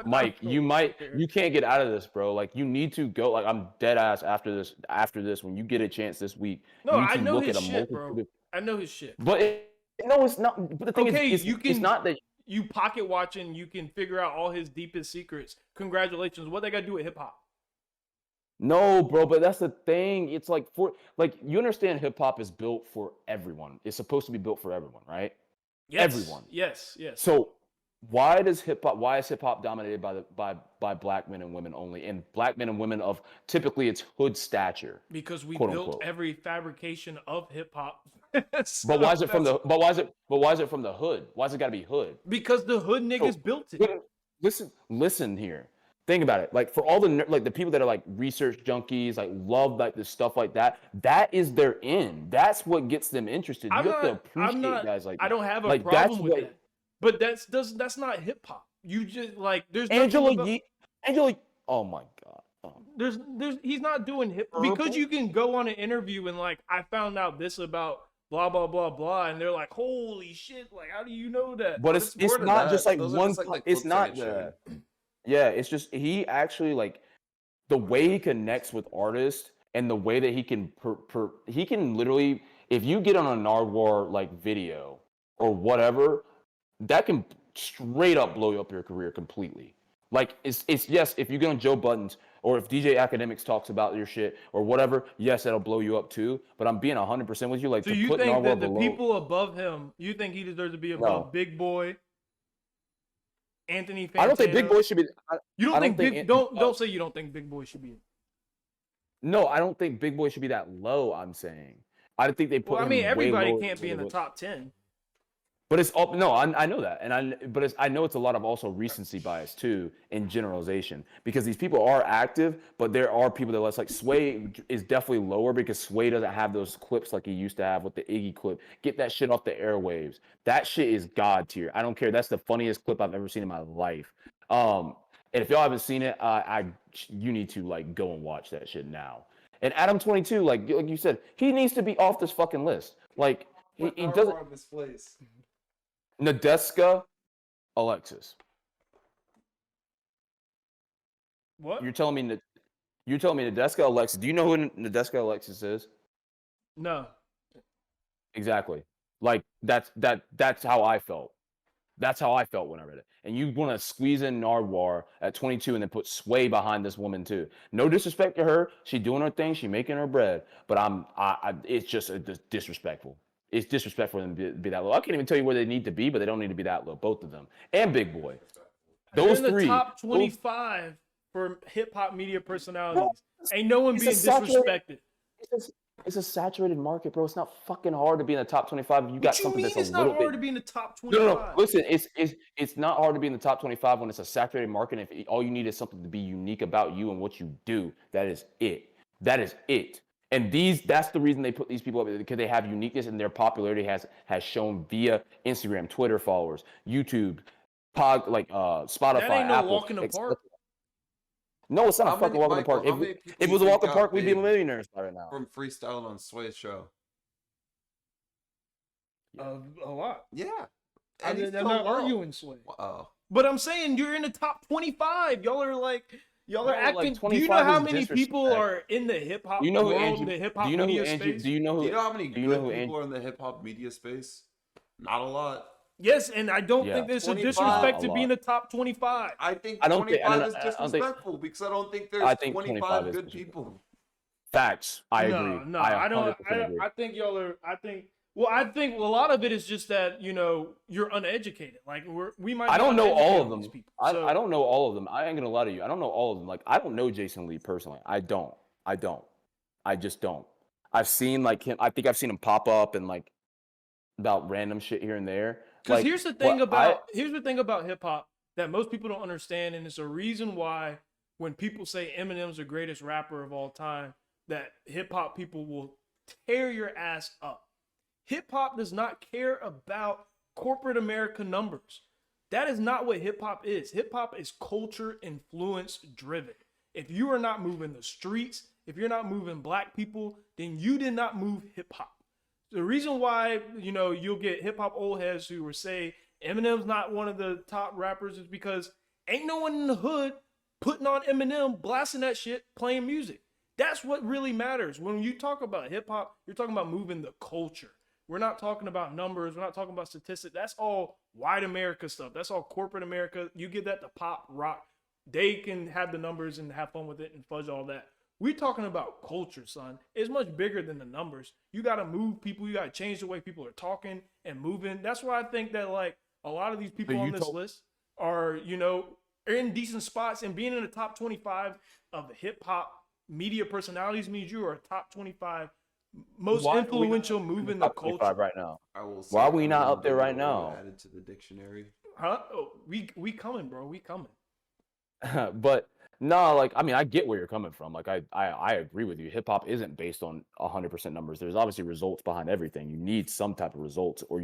Mike, you can't get out of this, bro. Like you need to go. Like I'm dead ass after this. When you get a chance this week, No, you need I to know look his at a shit, multitude bro. of- I know his shit. But no, it's not. But the thing Okay, is, you it's can- not that. You pocket watching, you can figure out all his deepest secrets. Congratulations. What they got to do with hip hop? No, bro, but that's the thing. It's like you understand hip hop is built for everyone. It's supposed to be built for everyone, right? Yes. Everyone. Yes. So why is hip hop dominated by black men and women only, and black men and women of typically it's hood stature? Because we Quote, built unquote. every fabrication of hip hop. But why is it from the hood? Why's it got to be hood? Because the hood niggas So, built it. Listen here. Think about it. Like for all the people that are like research junkies, like love like this stuff like that. That is their end. That's what gets them interested. You have to appreciate guys like I don't have a like, problem that's with what- that. But that's not hip hop. You just like there's Angela nothing about- Yee. Angela. Oh my god. Oh. there's he's not doing hip because you can go on an interview and like I found out this about blah blah blah blah and they're like holy shit like how do you know that? But But it's it's more than not that. just like Those are one. just, like, the It's clips not that get the. Yeah, it's just he actually like the way he connects with artists and the way that he can he can literally if you get on a Nardwuar like video or whatever, that can straight up blow up your career completely. Like it's yes, if you get on Joe Budden's or if DJ Academics talks about your shit or whatever, yes, that'll blow you up too. But I'm being 100% with you. Like So to you put think Nardwuar that the below, people above him, you think he deserves to be above no, Big Boy, Anthony Fantano? I don't think Big Boy should be. You don't I think don't think Big don't say you don't think Big Boy should be. No, I don't think Big Boy should be that low. I'm saying I think they put Well, I him mean, way everybody lower can't be in the than- top 10. But it's all no, I know that, and I know it's a lot of also recency bias too in generalization because these people are active, but there are people that less like Sway is definitely lower because Sway doesn't have those clips like he used to have with the Iggy clip. Get that shit off the airwaves. That shit is god tier. I don't care. That's the funniest clip I've ever seen in my life. And if y'all haven't seen it, you need to like go and watch that shit now. And Adam 22, like you said, he needs to be off this fucking list. Like he doesn't. This place. Nadeska, Alexis. What? You're telling me Nadeska Alexis. Do you know who Nadeska Alexis is? No. Exactly. Like that's how I felt. That's how I felt when I read it. And you want to squeeze in Nardwuar at 22 and then put Sway behind this woman too. No disrespect to her. She doing her thing. She making her bread. But it's just disrespectful. It's disrespectful for them to be that low. I can't even tell you where they need to be, but they don't need to be that low. Both of them and Big Boy. Those They're in the three. top 25 for hip hop media personalities. Ain't no one being disrespected. It's a saturated market, bro. It's not fucking hard to be in the top 25 if you got something that's a It's little not bit. hard to be in the top 25. No. Listen, it's not hard to be in the top 25 when it's a saturated market. If all you need is something to be unique about you and what you do, that is it. That is it. And that's the reason they put these people up because they have uniqueness and their popularity has shown via Instagram, Twitter followers, YouTube, Spotify, That ain't no Apple. walk in the park. No, it's not a fucking walk in the park. If it was a walk in the park, we'd be millionaires right now. From freestyling on Sway's show. A lot. Yeah. I'm not arguing Sway. Oh. But I'm saying you're in the top 25. Y'all are acting. Like do you know how 25 is many people disrespect. are in the hip hop You know who world, Andrew? the hip hop Do you know who media Andrew? space? Do you know Do you know how many do you know good who people Andrew? are in the hip hop media space? Not a lot. Yes, and I don't Yeah. think there's a 25. disrespect to A be in the lot. top 25. I think I don't think- 25 is I don't think- disrespectful because I don't think there's I think 25 is good disrespectful. people. Facts. I agree. No, I don't. 100% agree. I think y'all are. I think a lot of it is just that you're uneducated. Like we might. I be don't know all uneducated of them. these people. I So- don't know all of them. I ain't gonna lie to you. I don't know all of them. Like I don't know Jason Lee personally. I don't. I just don't. I've seen like him. I think I've seen him pop up and like about random shit here and there. Because Like, here's the thing what about hip hop that most people don't understand, and it's a reason why when people say Eminem's the greatest rapper of all time, that hip hop people will tear your ass up. Hip hop does not care about corporate America numbers. That is not what hip hop is. Hip hop is culture influence driven. If you are not moving the streets, if you're not moving black people, then you did not move hip hop. The reason why, you'll get hip hop old heads who will say Eminem's not one of the top rappers is because ain't no one in the hood putting on Eminem, blasting that shit, playing music. That's what really matters. When you talk about hip hop, you're talking about moving the culture. We're not talking about numbers. We're not talking about statistics. That's all white America stuff. That's all corporate America. You give that to pop, rock. They can have the numbers and have fun with it and fudge all that. We're talking about culture, son. It's much bigger than the numbers. You got to move people. You got to change the way people are talking and moving. That's why I think that like a lot of these people on this list are, in decent spots, and being in the top 25 of the hip hop media personalities means you are a top 25 most influential move in the culture right now. I will say Why are we not Eminem up there right will be now? Added to the dictionary. Huh? Oh, we coming, bro. We coming. But no, like I mean, I get where you're coming from. Like I agree with you. Hip hop isn't based on 100% numbers. There's obviously results behind everything. You need some type of results, or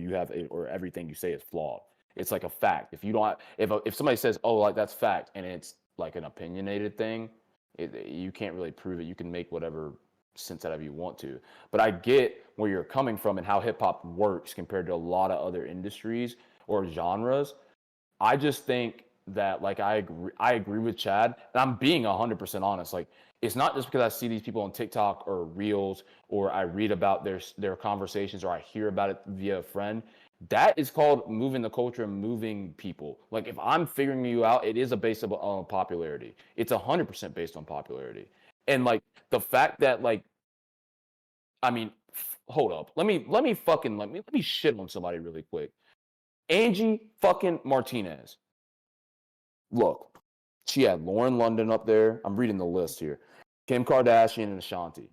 or everything you say is flawed. It's like a fact. If you don't, if somebody says, "Oh, like that's fact," and it's like an opinionated thing, you can't really prove it. You can make whatever sense out of you want to. But I get where you're coming from and how hip hop works compared to a lot of other industries or genres. I just think that like I agree with Chad, and I'm being 100% honest. Like it's not just because I see these people on TikTok or Reels or I read about their conversations or I hear about it via a friend. That is called moving the culture and moving people. Like if I'm figuring you out, it is a base on popularity. It's 100% based on popularity. And like the fact that like, I mean, hold up. Let me shit on somebody really quick. Angie fucking Martinez. Look, she had Lauren London up there. I'm reading the list here. Kim Kardashian and Ashanti.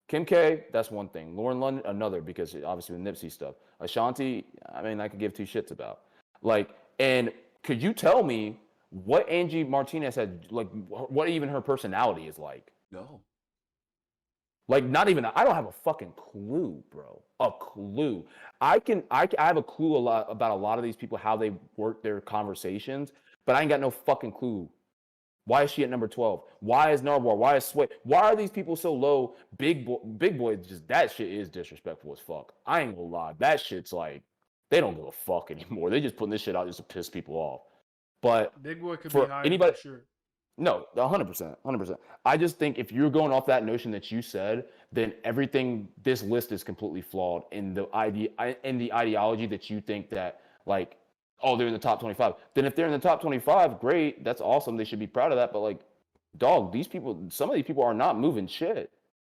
Kim K, that's one thing. Lauren London, another, because obviously with Nipsey stuff. Ashanti, I mean, I could give two shits about. Like, and could you tell me what Angie Martinez had, like, what even her personality is like? No. Like, not even, I don't have a fucking clue, bro. A clue. I have a clue about a lot of these people, how they work their conversations, but I ain't got no fucking clue. Why is she at number 12? Why is Narwhal? Why is Sway? Why are these people so low? Big boy, just that shit is disrespectful as fuck. I ain't gonna lie. That shit's like, they don't give a fuck anymore. They just putting this shit out just to piss people off. But Big Boy could for be higher anybody, for sure. no, 100%, 100%. I just think if you're going off that notion that you said, then everything, this list is completely flawed in the ideology that you think that like, oh, they're in the top 25. Then if they're in the top 25, great, that's awesome. They should be proud of that. But like, dog, some of these people are not moving shit.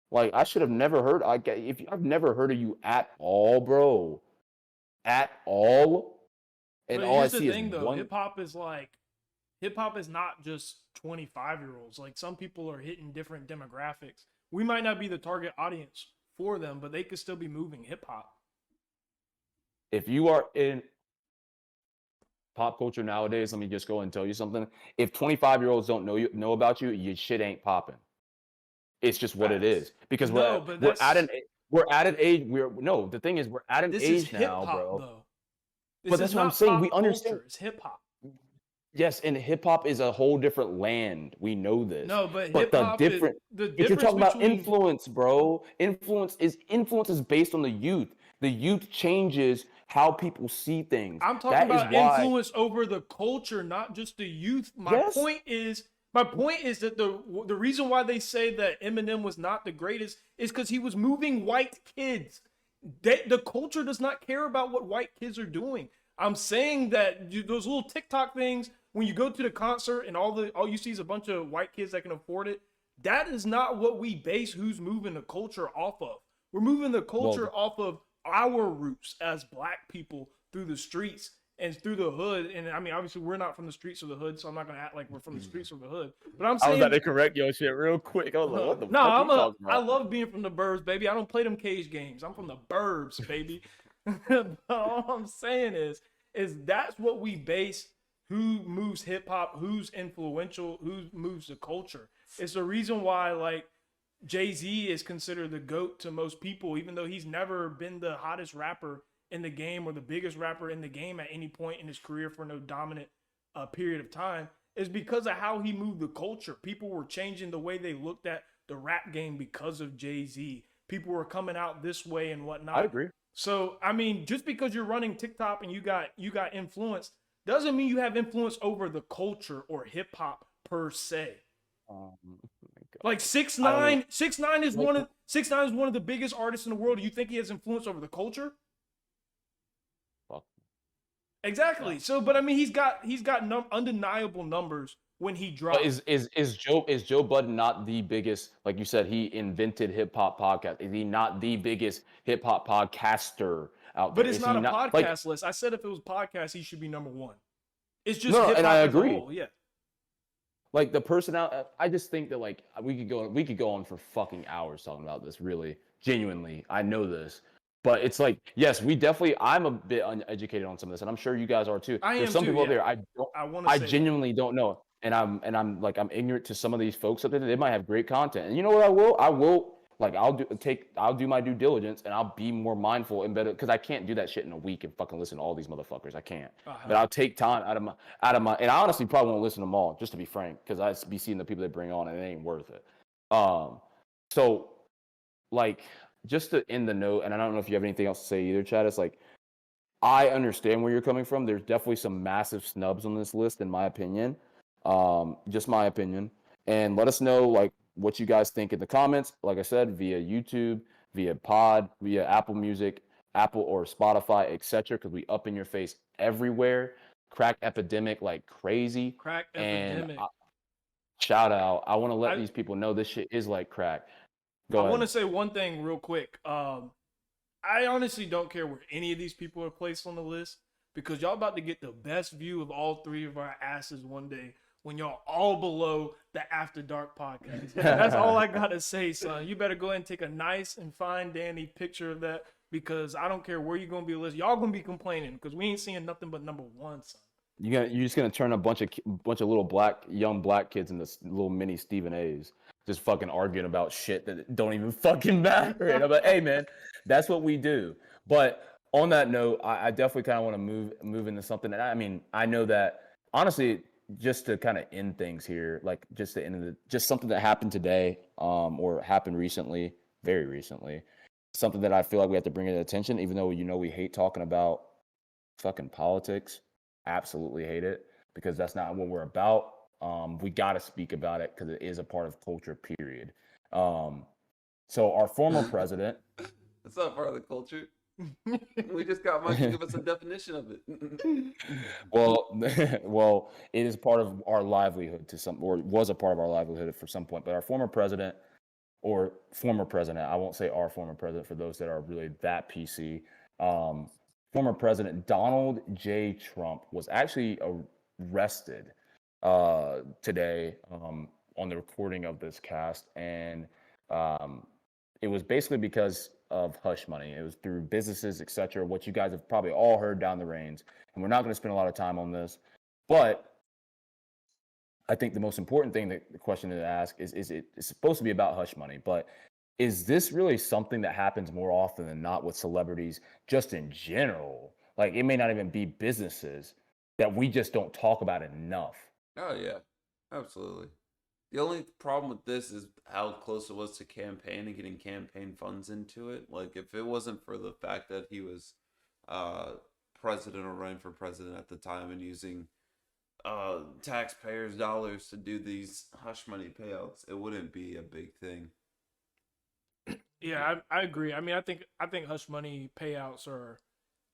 Like, I should have never heard. I've never heard of you at all, bro, at all. And But all I here's the see thing, is though. one. Hip hop is not just 25-year-olds. Like some people are hitting different demographics. We might not be the target audience for them, but they could still be moving hip hop. If you are in pop culture nowadays, let me just go and tell you something. If 25-year-olds don't know about you, your shit ain't popping. It's just what it is. Because we're at an age no, the thing is we're at an This age is hip now, hop, bro. though. But that's what I'm saying. We understand. Culture. It's hip hop. Yes, and hip hop is a whole different land. We know this. No, but But hip hop is the but you're difference talking about between influence, bro. Influence is based on the youth. The youth changes how people see things. I'm talking That is about why. influence over the culture, not just the youth. Yes. My point is that the reason why they say that Eminem was not the greatest is because he was moving white kids. The culture does not care about what white kids are doing. I'm saying that those little TikTok things, when you go to the concert and all you see is a bunch of white kids that can afford it, that is not what we base who's moving the culture off of. We're moving the culture off of our roots as black people through the streets and through the hood. And I mean, obviously, we're not from the streets of the hood, so I'm not gonna act like we're from the streets of the hood. But I'm saying, I was about to correct your shit real quick. I was like, what the no, fuck are you talking I about? love being from the burbs, baby. I don't play them cage games. I'm from the burbs, baby. But all I'm saying is that's what we base who moves hip hop, who's influential, who moves the culture. It's the reason why like Jay-Z is considered the GOAT to most people, even though he's never been the hottest rapper in the game or the biggest rapper in the game at any point in his career for no dominant period of time, is because of how he moved the culture. People were changing the way they looked at the rap game because of Jay-Z. People were coming out this way and whatnot. I agree. So, I mean, just because you're running TikTok and you got influence doesn't mean you have influence over the culture or hip hop per se. Like 6ix9ine is one of the biggest artists in the world. Do you think he has influence over the culture? Fuck. Exactly. So, but I mean, he's got undeniable numbers when he drops. Is Joe Budden not the biggest? Like you said, he invented hip hop podcast. Is he not the biggest hip hop podcaster out there? But it's Is not he a podcast like, list. I said if it was podcast, he should be number one. It's just No, hip hop and I as agree. a whole. Yeah. like the personality. I just think that like we could go on for fucking hours talking about this. Really, genuinely, I know this, but it's like yes, we definitely. I'm a bit uneducated on some of this, and I'm sure you guys are too. I There's am some too, people yeah. out there I say genuinely don't know, and I'm ignorant to some of these folks up there. They might have great content, and you know what I will like I'll do my due diligence, and I'll be more mindful and better because I can't do that shit in a week and fucking listen to all these motherfuckers. I can't, but I'll take time out of my, and I honestly probably won't listen to them all, just to be frank, because I be seeing the people they bring on, and it ain't worth it. So like just to end the note, and I don't know if you have anything else to say either, Chad. It's like I understand where you're coming from. There's definitely some massive snubs on this list, in my opinion. Just my opinion. And let us know like what you guys think in the comments. Like I said, via YouTube, via Pod, via Apple Music, Apple or Spotify, etc. Because we up in your face everywhere. Crack epidemic like crazy. Crack And epidemic. shout out. I want to let I- these people know this shit is like crack. I Go ahead. want to say one thing real quick. I honestly don't care where any of these people are placed on the list because y'all about to get the best view of all three of our asses one day when y'all all below the After Dark podcast. That's all I gotta say, son. You better go ahead and take a nice and fine dandy picture of that because I don't care where you're gonna be listed. Y'all gonna be complaining because we ain't seeing nothing but number one, son. You're just gonna turn a bunch of little young black kids into little mini Stephen A's, just fucking arguing about shit that don't even fucking matter. And I'm like, hey man, that's what we do. But on that note, I definitely kind of want to move into something. And I mean, I know that honestly, just to kind of end things here, like just to end just something that happened today, or happened recently, very recently, something that I feel like we have to bring into attention, even though we hate talking about fucking politics. Absolutely hate it because that's not what we're about. We got to speak about it because it is a part of culture, period. So our former president. That's not part of the culture. We just got Mike to give us a definition of it. well, it is part of our livelihood or was a part of our livelihood for some point. But our former president, I won't say our former president for those that are really that PC. Former President Donald J. Trump was actually arrested today on the recording of this cast, and it was basically because of hush money. It was through businesses, etc. What you guys have probably all heard down the reins, and we're not going to spend a lot of time on this, but I think the most important thing, the question to ask is it's supposed to be about hush money, but is this really something that happens more often than not with celebrities just in general? Like it may not even be businesses that we just don't talk about enough. Oh yeah, absolutely. The only problem with this is how close it was to campaign and getting campaign funds into it. Like if it wasn't for the fact that he was president or running for president at the time and using taxpayers' dollars to do these hush money payouts, it wouldn't be a big thing. Yeah, I agree. I mean, I think hush money payouts are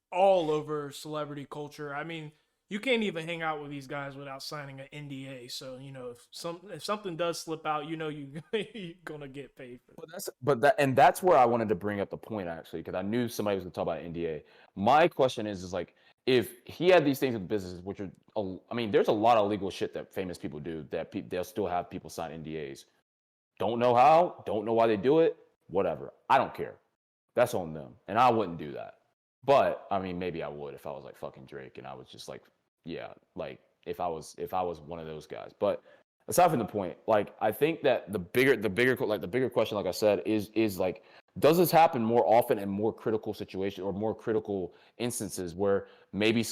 all over celebrity culture. I mean, you can't even hang out with these guys without signing an NDA. So if something does slip out, you're gonna get paid for But that's where I wanted to bring up the point actually, because I knew somebody was gonna talk about NDA. My question is like if he had these things with businesses, which are, I mean, there's a lot of legal shit that famous people do that they'll still have people sign NDAs. Don't know how, don't know why they do it. Whatever. I don't care. That's on them. And I wouldn't do that. But I mean, maybe I would if I was like fucking Drake and I was just like, yeah, like if I was one of those guys. But aside from the point, like I think that the bigger question, like I said, is like, does this happen more often in more critical situations or more critical instances where maybe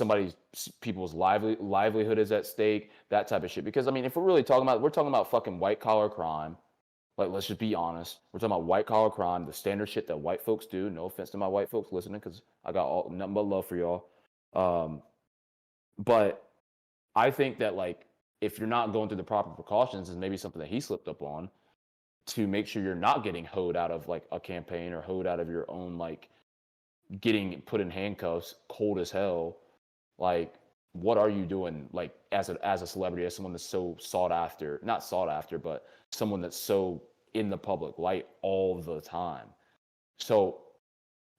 people's livelihood is at stake, that type of shit? Because I mean, if we're talking about fucking white collar crime. Like, let's just be honest. We're talking about white collar crime, the standard shit that white folks do. No offense to my white folks listening, because I got nothing but love for y'all. But I think that like if you're not going through the proper precautions, is maybe something that he slipped up on to make sure you're not getting hoed out of like a campaign or hoed out of your own like getting put in handcuffs, cold as hell. Like, what are you doing like as a celebrity, as someone that's so not sought after, but someone that's so in the public light all the time? So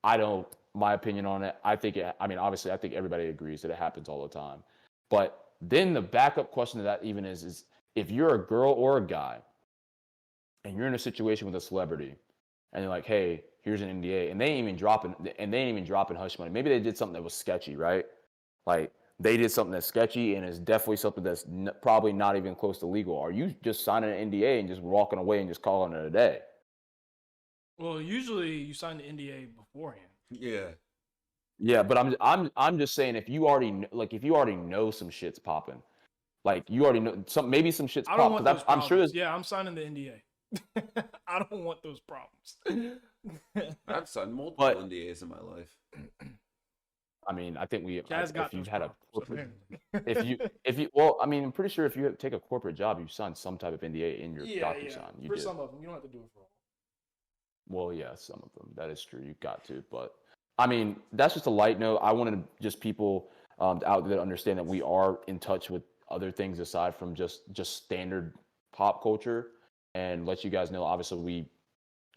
my opinion on it, obviously I think everybody agrees that it happens all the time. But then the backup question to that even is if you're a girl or a guy and you're in a situation with a celebrity and they're like, hey, here's an NDA, and they ain't even dropping hush money. Maybe they did something that was sketchy, right? Like they did something that's sketchy and it's definitely something that's probably not even close to legal. Are you just signing an NDA and just walking away and just calling it a day? Well, usually you sign the NDA beforehand. Yeah. Yeah, but I'm just saying if you already know some shit's popping, like you already know maybe some shit's I don't want popping. those I'm sure. Yeah, I'm signing the NDA. I don't want those problems. I've signed multiple NDAs in my life. I mean, I think Chaz got if you those had a problems, corporate, apparently. if you, well, I mean, I'm pretty sure if you take a corporate job, you sign some type of NDA in your Yeah. DocuSign. You For did. some of them, you don't have to do it for all. Well, yeah, some of them. That is true. You got to, but I mean, that's just a light note. I wanted just people out there to understand that we are in touch with other things aside from just standard pop culture, and let you guys know. Obviously,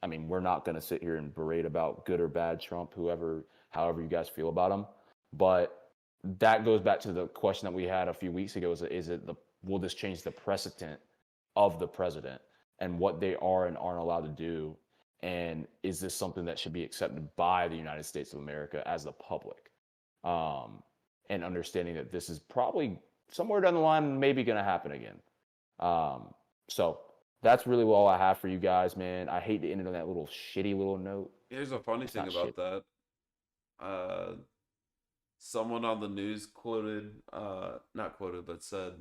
I mean, we're not going to sit here and berate about good or bad Trump, however you guys feel about him. But that goes back to the question that we had a few weeks ago: will this change the precedent of the president and what they are and aren't allowed to do? And is this something that should be accepted by the United States of America as the public? And understanding that this is probably somewhere down the line maybe going to happen again. So that's really all I have for you guys, man. I hate to end it on that little shitty little note. Here's a funny It's thing not about shit. that. Someone on the news quoted, not quoted, but said,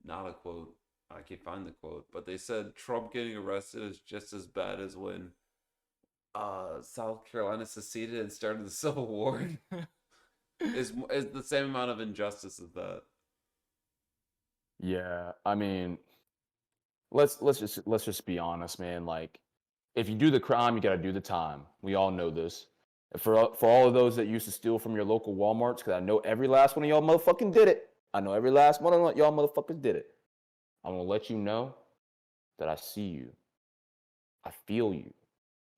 not a quote. I can't find the quote, but they said Trump getting arrested is just as bad as when South Carolina seceded and started the Civil War. is the same amount of injustice as that. Yeah, I mean, let's just be honest, man. Like, if you do the crime, you got to do the time. We all know this. And for all of those that used to steal from your local WalMarts, because I know every last one of y'all motherfucking did it. I know every last one of y'all motherfuckers did it. I'm gonna let you know that I see you. I feel you.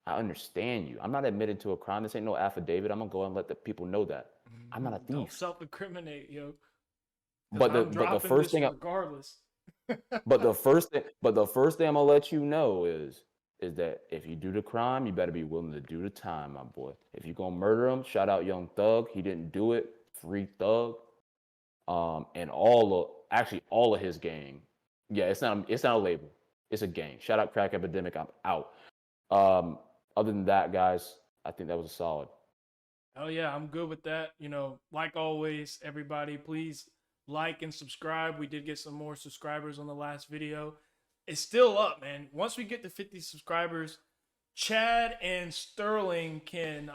I understand you. I'm not admitting to a crime. This ain't no affidavit. I'm gonna go and let the people know that I'm not a thief. Don't self-incriminate, yo. But I'm the dropping first this thing regardless. but the first thing I'm gonna let you know is that if you do the crime, you better be willing to do the time, my boy. If you're gonna murder him, shout out Young Thug. He didn't do it. Free Thug. And all of his gang. Yeah, it's not a label. It's a gang. Shout out Crack Epidemic. I'm out. Other than that, guys, I think that was a solid. Oh yeah, I'm good with that. You know, like always, everybody, please like and subscribe. We did get some more subscribers on the last video. It's still up, man. Once we get to 50 subscribers, Chad and Sterling can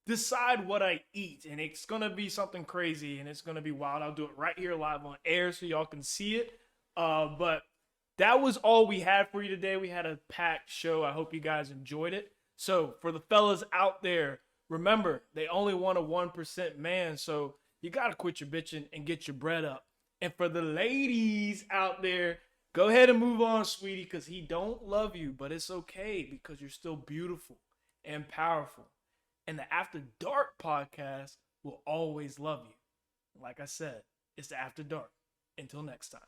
decide what I eat, and it's gonna be something crazy and it's gonna be wild. I'll do it right here live on air so y'all can see it. But that was all we had for you today. We had a packed show. I hope you guys enjoyed it. So for the fellas out there, remember, they only want a 1% man, so you got to quit your bitching and get your bread up. And for the ladies out there, go ahead and move on, sweetie, because he don't love you, but it's okay because you're still beautiful and powerful. And the After Dark podcast will always love you. Like I said, it's the After Dark. Until next time.